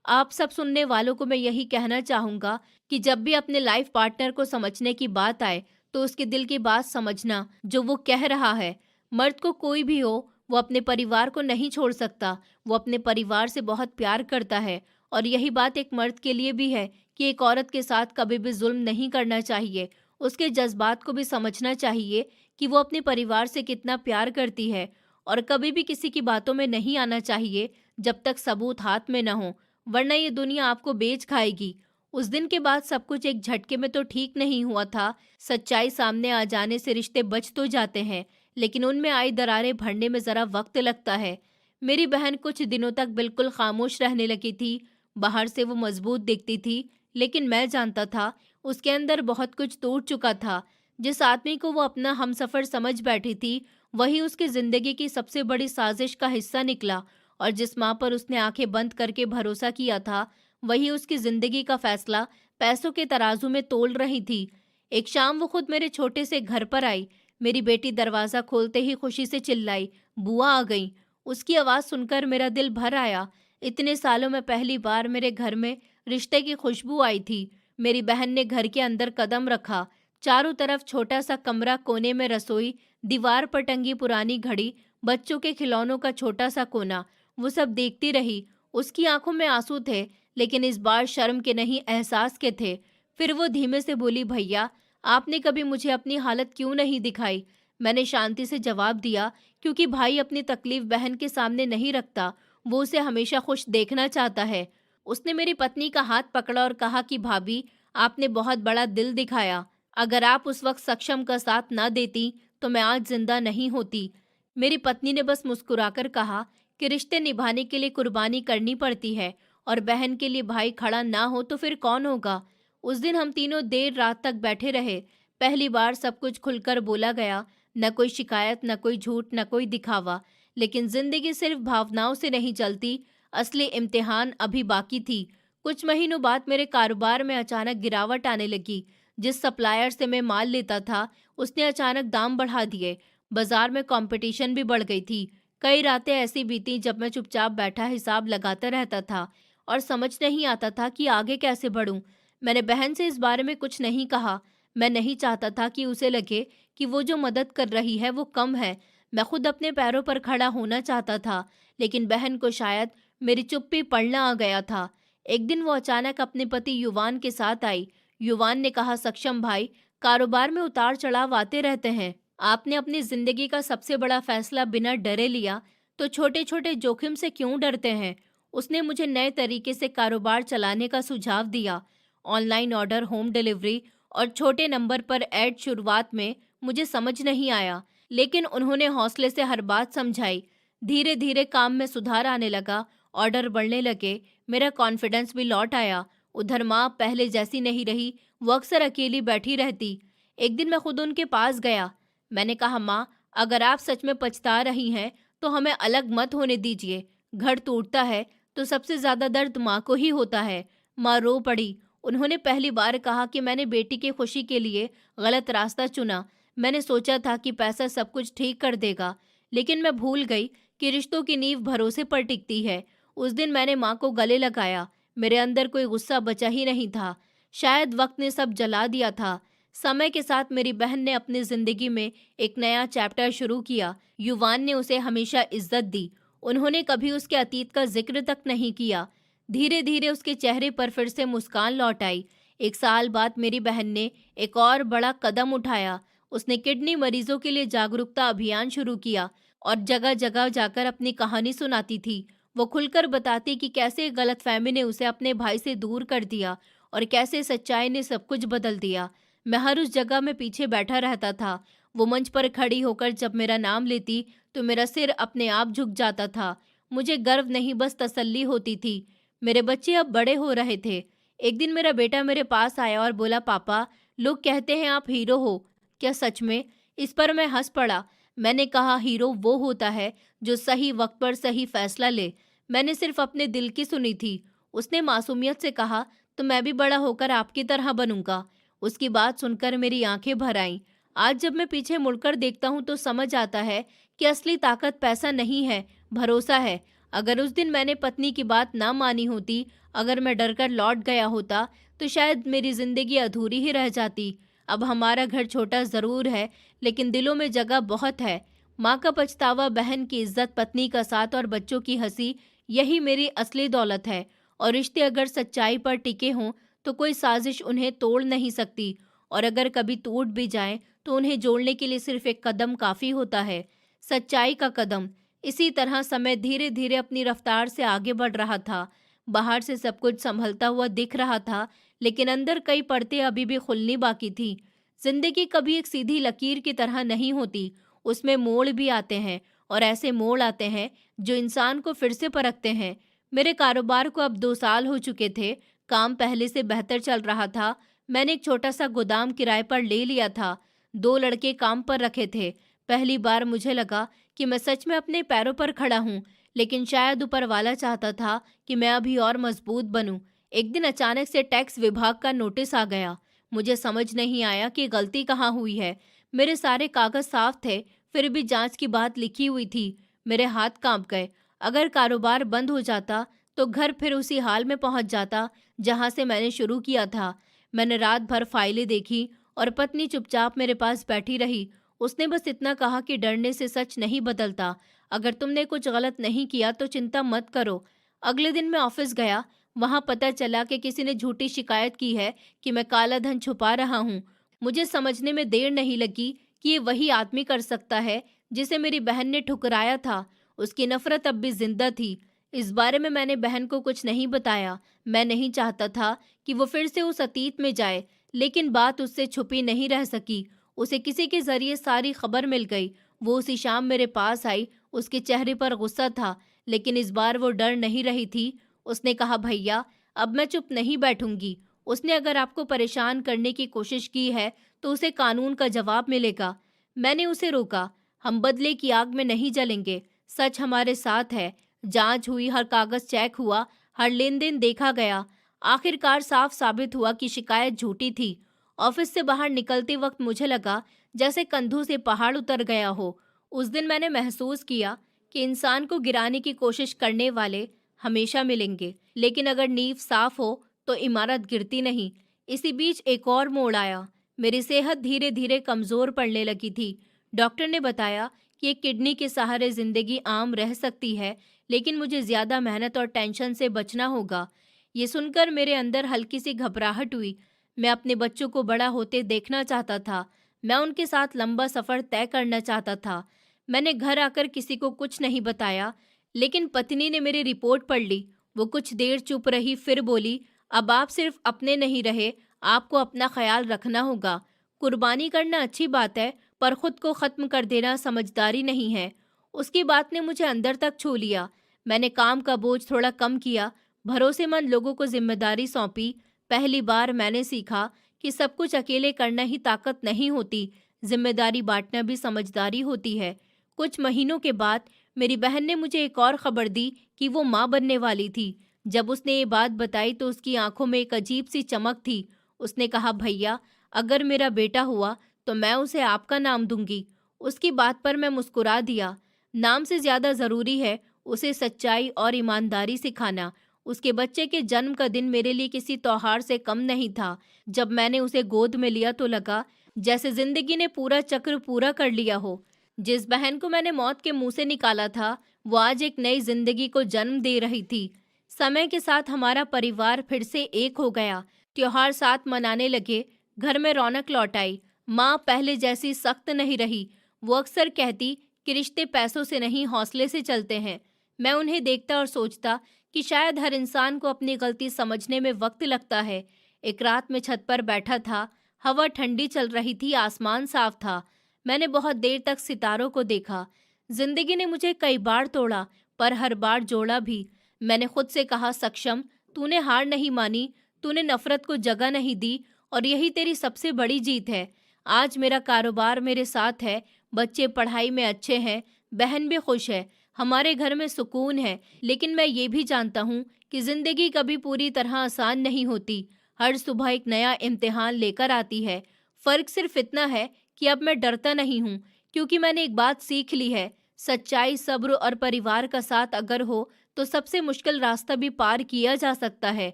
आप सब सुनने वालों को मैं यही कहना चाहूँगा कि जब भी अपने लाइफ पार्टनर को समझने की बात आए, तो उसके दिल की बात समझना, जो वो कह रहा है। मर्द को कोई भी हो, वो अपने परिवार को नहीं छोड़ सकता। वो अपने परिवार से बहुत प्यार करता है, और यही बात एक मर्द के लिए भी है कि एक औरत के साथ कभी भी जुल्म नहीं करना चाहिए। उसके जज्बात को भी समझना चाहिए कि वो अपने परिवार से कितना प्यार करती है, और कभी भी किसी की बातों में नहीं आना चाहिए जब तक सबूत हाथ में न हो, वरना ये दुनिया आपको बेच खाएगी। उस दिन के बाद सब कुछ एक झटके में तो ठीक नहीं हुआ था। सच्चाई सामने आ जाने से रिश्ते बच तो जाते हैं, लेकिन उनमें आई दरारें भरने में ज़रा वक्त लगता है। मेरी बहन कुछ दिनों तक बिल्कुल खामोश रहने लगी थी। बाहर से वो मजबूत दिखती थी, लेकिन मैं जानता था उसके अंदर बहुत कुछ टूट चुका था। जिस आदमी को वो अपना हमसफ़र समझ बैठी थी, वही उसकी ज़िंदगी की सबसे बड़ी साजिश का हिस्सा निकला, और जिस माँ पर उसने आंखें बंद करके भरोसा किया था, वही उसकी ज़िंदगी का फैसला पैसों के तराजू में तोल रही थी। एक शाम वो खुद मेरे छोटे से घर पर आई। मेरी बेटी दरवाज़ा खोलते ही खुशी से चिल्लाई, बुआ आ गई। उसकी आवाज़ सुनकर मेरा दिल भर आया। इतने सालों में पहली बार मेरे घर में रिश्ते की खुशबू आई थी। मेरी बहन ने घर के अंदर कदम रखा। चारों तरफ छोटा सा कमरा, कोने में रसोई, दीवार पर टंगी पुरानी घड़ी, बच्चों के खिलौनों का छोटा सा कोना। वो सब देखती रही। उसकी आंखों में आंसू थे, लेकिन इस बार शर्म के नहीं, एहसास के थे। फिर वो धीमे से बोली, भैया, आपने कभी मुझे अपनी हालत क्यों नहीं दिखाई? मैंने शांति से जवाब दिया, क्योंकि भाई अपनी तकलीफ बहन के सामने नहीं रखता, वो उसे हमेशा खुश देखना चाहता है। उसने मेरी पत्नी का हाथ पकड़ा और कहा कि भाभी, आपने बहुत बड़ा दिल दिखाया। अगर आप उस वक्त सक्षम का साथ ना देती तो मैं आज जिंदा नहीं होती। मेरी पत्नी ने बस मुस्कुराकर कहा कि रिश्ते निभाने के लिए कुर्बानी करनी पड़ती है, और बहन के लिए भाई खड़ा ना हो तो फिर कौन होगा। उस दिन हम तीनों देर रात तक बैठे रहे। पहली बार सब कुछ खुलकर बोला गया, न कोई शिकायत, न कोई झूठ, न कोई दिखावा। लेकिन जिंदगी सिर्फ भावनाओं से नहीं चलती, असली इम्तिहान अभी बाकी थी। कुछ महीनों बाद मेरे कारोबार में अचानक गिरावट आने लगी। जिस सप्लायर से मैं माल लेता था, उसने अचानक दाम बढ़ा दिए। बाजार में कंपटीशन भी बढ़ गई थी। कई रातें ऐसी बीती जब मैं चुपचाप बैठा हिसाब लगाता रहता था और समझ नहीं आता था कि आगे कैसे बढ़ूं। मैंने बहन से इस बारे में कुछ नहीं कहा। मैं नहीं चाहता था कि उसे लगे कि वो जो मदद कर रही है वो कम है। मैं खुद अपने पैरों पर खड़ा होना चाहता था, लेकिन बहन को शायद मेरी चुप्पी पड़ना आ गया था। एक दिन वो अचानक अपने पति युवान के साथ आई। युवान ने कहा, सक्षम भाई, कारोबार में उतार चढ़ाव आते रहते हैं। आपने अपनी जिंदगी का सबसे बड़ा फैसला बिना डरे लिया, तो छोटे छोटे जोखिम से क्यों डरते हैं? उसने मुझे नए तरीके से कारोबार चलाने का सुझाव दिया। ऑनलाइन ऑर्डर, होम डिलीवरी और छोटे नंबर पर ऐड। शुरुआत में मुझे समझ नहीं आया, लेकिन उन्होंने हौसले से हर बात समझाई। धीरे धीरे काम में सुधार आने लगा, ऑर्डर बढ़ने लगे, मेरा कॉन्फिडेंस भी लौट आया। उधर माँ पहले जैसी नहीं रही, वो अक्सर अकेली बैठी रहती। एक दिन मैं खुद उनके पास गया। मैंने कहा, माँ, अगर आप सच में पछता रही हैं तो हमें अलग मत होने दीजिए। घर टूटता है तो सबसे ज्यादा दर्द माँ को ही होता है। माँ रो पड़ी। उन्होंने पहली बार कहा कि मैंने बेटी की खुशी के लिए गलत रास्ता चुना। मैंने सोचा था कि पैसा सब कुछ ठीक कर देगा, लेकिन मैं भूल गई कि रिश्तों की नींव भरोसे पर टिकती है। उस दिन मैंने माँ को गले लगाया। मेरे अंदर कोई गुस्सा बचा ही नहीं था। शायद वक्त ने सब जला दिया था। समय के साथ मेरी बहन ने अपनी जिंदगी में एक नया चैप्टर शुरू किया। युवान ने उसे हमेशा इज्जत दी। उन्होंने कभी उसके अतीत का जिक्र तक नहीं किया। धीरे धीरे उसके चेहरे पर फिर से मुस्कान लौट आई। एक साल बाद मेरी बहन ने एक और बड़ा कदम उठाया। उसने किडनी मरीजों के लिए जागरूकता अभियान शुरू किया और जगह जगह जाकर अपनी कहानी सुनाती थी। वो खुलकर बताती कि कैसे गलतफहमी ने उसे अपने भाई से दूर कर दिया और कैसे सच्चाई ने सब कुछ बदल दिया। मैं हर उस जगह में पीछे बैठा रहता था। वो मंच पर खड़ी होकर जब मेरा नाम लेती तो मेरा सिर अपने आप झुक जाता था। मुझे गर्व नहीं, बस तसल्ली होती थी। मेरे बच्चे अब बड़े हो रहे थे। एक दिन मेरा बेटा मेरे पास आया और बोला, पापा, लोग कहते हैं आप हीरो हो, क्या सच में? इस पर मैं हंस पड़ा। मैंने कहा, हीरो वो होता है जो सही वक्त पर सही फैसला ले। मैंने सिर्फ अपने दिल की सुनी थी। उसने मासूमियत से कहा, तो मैं भी बड़ा होकर आपकी तरह बनूंगा। उसकी बात सुनकर मेरी आंखें भर आईं। आज जब मैं पीछे मुड़कर देखता हूँ तो समझ आता है कि असली ताकत पैसा नहीं है, भरोसा है। अगर उस दिन मैंने पत्नी की बात ना मानी होती, अगर मैं डरकर लौट गया होता, तो शायद मेरी जिंदगी अधूरी ही रह जाती। अब हमारा घर छोटा जरूर है, लेकिन दिलों में जगह बहुत है। माँ का पछतावा, बहन की इज्जत, पत्नी का साथ और बच्चों की हंसी, यही मेरी असली दौलत है। और रिश्ते अगर सच्चाई पर टिके हों तो कोई साजिश उन्हें तोड़ नहीं सकती। और अगर कभी टूट भी जाएं तो उन्हें जोड़ने के लिए सिर्फ एक कदम काफी होता है, सच्चाई का कदम। इसी तरह समय धीरे धीरे अपनी रफ्तार से आगे बढ़ रहा था। बाहर से सब कुछ संभलता हुआ दिख रहा था, लेकिन अंदर कई परतें अभी भी खुलनी बाकी थी। जिंदगी कभी एक सीधी लकीर की तरह नहीं होती, उसमें मोड़ भी आते हैं, और ऐसे मोड़ आते हैं जो इंसान को फिर से परखते हैं। मेरे कारोबार को अब 2 साल हो चुके थे। काम पहले से बेहतर चल रहा था। मैंने एक छोटा सा गोदाम किराए पर ले लिया था। 2 लड़के काम पर रखे थे। पहली बार मुझे लगा कि मैं सच में अपने पैरों पर खड़ा हूँ, लेकिन शायद ऊपर वाला चाहता था कि मैं अभी और मजबूत बनूं। एक दिन अचानक से टैक्स विभाग का नोटिस आ गया। मुझे समझ नहीं आया कि गलती कहाँ हुई है। मेरे सारे कागज साफ थे, फिर भी जांच की बात लिखी हुई थी। मेरे हाथ कांप गए। अगर कारोबार बंद हो जाता तो घर फिर उसी हाल में पहुंच जाता जहां से मैंने शुरू किया था। मैंने रात भर फाइलें देखी और पत्नी चुपचाप मेरे पास बैठी रही। उसने बस इतना कहा कि डरने से सच नहीं बदलता। अगर तुमने कुछ गलत नहीं किया तो चिंता मत करो। अगले दिन मैं ऑफिस गया। वहां पता चला कि किसी ने झूठी शिकायत की है कि मैं काला धन छुपा रहा हूँ। मुझे समझने में देर नहीं लगी कि ये वही आदमी कर सकता है जिसे मेरी बहन ने ठुकराया था। उसकी नफरत अब भी जिंदा थी। इस बारे में मैंने बहन को कुछ नहीं बताया। मैं नहीं चाहता था कि वो फिर से उस अतीत में जाए, लेकिन बात उससे छुपी नहीं रह सकी। उसे किसी के जरिए सारी खबर मिल गई। वो उसी शाम मेरे पास आई। उसके चेहरे पर गुस्सा था, लेकिन इस बार वो डर नहीं रही थी। उसने कहा, भैया, अब मैं चुप नहीं बैठूंगी। उसने अगर आपको परेशान करने की कोशिश की है तो उसे कानून का जवाब मिलेगा। मैंने उसे रोका। हम बदले की आग में नहीं जलेंगे। सच हमारे साथ है। जांच हुई, हर कागज चेक हुआ, हर लेन देन देखा गया। आखिरकार साफ साबित हुआ कि शिकायत झूठी थी। ऑफिस से बाहर निकलते वक्त मुझे लगा जैसे कंधों से पहाड़ उतर गया हो। उस दिन मैंने महसूस किया कि इंसान को गिराने की कोशिश करने वाले हमेशा मिलेंगे, लेकिन अगर नींव साफ हो तो इमारत गिरती नहीं। इसी बीच एक और मोड़ आया। मेरी सेहत धीरे धीरे कमजोर पड़ने लगी थी। डॉक्टर ने बताया कि एक किडनी के सहारे जिंदगी आम रह सकती है, लेकिन मुझे ज्यादा मेहनत और टेंशन से बचना होगा। ये सुनकर मेरे अंदर हल्की सी घबराहट हुई। मैं अपने बच्चों को बड़ा होते देखना चाहता था। मैं उनके साथ लंबा सफर तय करना चाहता था। मैंने घर आकर किसी को कुछ नहीं बताया, लेकिन पत्नी ने मेरी रिपोर्ट पढ़ ली। वो कुछ देर चुप रही, फिर बोली, अब आप सिर्फ अपने नहीं रहे, आपको अपना ख्याल रखना होगा। कुर्बानी करना अच्छी बात है, पर खुद को खत्म कर देना समझदारी नहीं है। उसकी बात ने मुझे अंदर तक छू लिया। मैंने काम का बोझ थोड़ा कम किया, भरोसेमंद लोगों को जिम्मेदारी सौंपी। पहली बार मैंने सीखा कि सब कुछ अकेले करना ही ताकत नहीं होती, जिम्मेदारी बांटना भी समझदारी होती है। कुछ महीनों के बाद मेरी बहन ने मुझे एक और खबर दी कि वो माँ बनने वाली थी। जब उसने ये बात बताई तो उसकी आंखों में एक अजीब सी चमक थी। उसने कहा, भैया, अगर मेरा बेटा हुआ तो मैं उसे आपका नाम दूंगी। उसकी बात पर मैं मुस्कुरा दिया। नाम से ज्यादा जरूरी है उसे सच्चाई और ईमानदारी सिखाना। उसके बच्चे के जन्म का दिन मेरे लिए किसी त्योहार से कम नहीं था। जब मैंने उसे गोद में लिया तो लगा जैसे जिंदगी ने पूरा चक्र पूरा कर लिया हो। जिस बहन को मैंने मौत के मुंह से निकाला था, वो आज एक नई जिंदगी को जन्म दे रही थी। समय के साथ हमारा परिवार फिर से एक हो गया। त्योहार साथ मनाने लगे। घर में रौनक लौट आई। माँ पहले जैसी सख्त नहीं रही। वो अक्सर कहती कि रिश्ते पैसों से नहीं, हौसले से चलते हैं। मैं उन्हें देखता और सोचता कि शायद हर इंसान को अपनी गलती समझने में वक्त लगता है। एक रात में छत पर बैठा था। हवा ठंडी चल रही थी, आसमान साफ था। मैंने बहुत देर तक सितारों को देखा। जिंदगी ने मुझे कई बार तोड़ा, पर हर बार जोड़ा भी। मैंने खुद से कहा, सक्षम, तूने हार नहीं मानी, तूने नफरत को जगह नहीं दी, और यही तेरी सबसे बड़ी जीत है। आज मेरा कारोबार मेरे साथ है, बच्चे पढ़ाई में अच्छे हैं, बहन भी खुश है, हमारे घर में सुकून है। लेकिन मैं ये भी जानता हूँ कि जिंदगी कभी पूरी तरह आसान नहीं होती। हर सुबह एक नया इम्तिहान लेकर आती है। फर्क सिर्फ इतना है कि अब मैं डरता नहीं हूँ, क्योंकि मैंने एक बात सीख ली है, सच्चाई, सब्र और परिवार का साथ अगर हो तो सबसे मुश्किल रास्ता भी पार किया जा सकता है।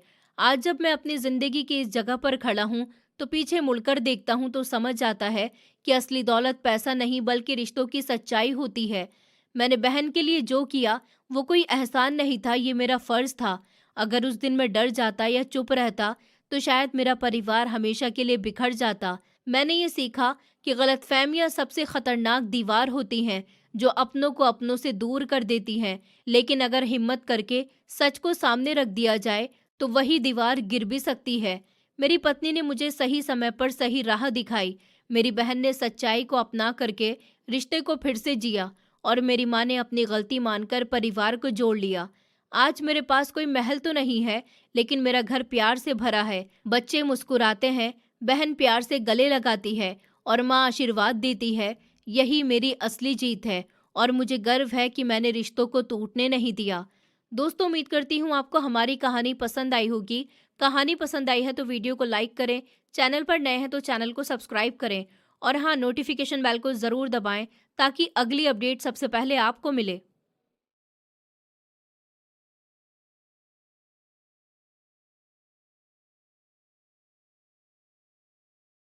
आज जब मैं अपनी जिंदगी की इस जगह पर खड़ा हूँ तो पीछे मुड़कर देखता हूँ तो समझ आता है कि असली दौलत पैसा नहीं बल्कि रिश्तों की सच्चाई होती है। मैंने बहन के लिए जो किया वो कोई एहसान नहीं था, ये मेरा फर्ज था। अगर उस दिन मैं डर जाता या चुप रहता तो शायद मेरा परिवार हमेशा के लिए बिखर जाता। मैंने ये सीखा कि गलतफहमियां सबसे खतरनाक दीवार होती हैं, जो अपनों को अपनों से दूर कर देती हैं। लेकिन अगर हिम्मत करके सच को सामने रख दिया जाए तो वही दीवार गिर भी सकती है। मेरी पत्नी ने मुझे सही समय पर सही राह दिखाई। मेरी बहन ने सच्चाई को अपना करके रिश्ते को फिर से जिया, और मेरी माँ ने अपनी गलती मानकर परिवार को जोड़ लिया। आज मेरे पास कोई महल तो नहीं है, लेकिन मेरा घर प्यार से भरा है। बच्चे मुस्कुराते हैं, बहन प्यार से गले लगाती है, और माँ आशीर्वाद देती है। यही मेरी असली जीत है, और मुझे गर्व है कि मैंने रिश्तों को टूटने नहीं दिया। दोस्तों, उम्मीद करती हूँ आपको हमारी कहानी पसंद आई होगी। कहानी पसंद आई है तो वीडियो को लाइक करें, चैनल पर नए हैं तो चैनल को सब्सक्राइब करें, और हाँ, नोटिफिकेशन बेल को ज़रूर दबाएं ताकि अगली अपडेट सबसे पहले आपको मिले।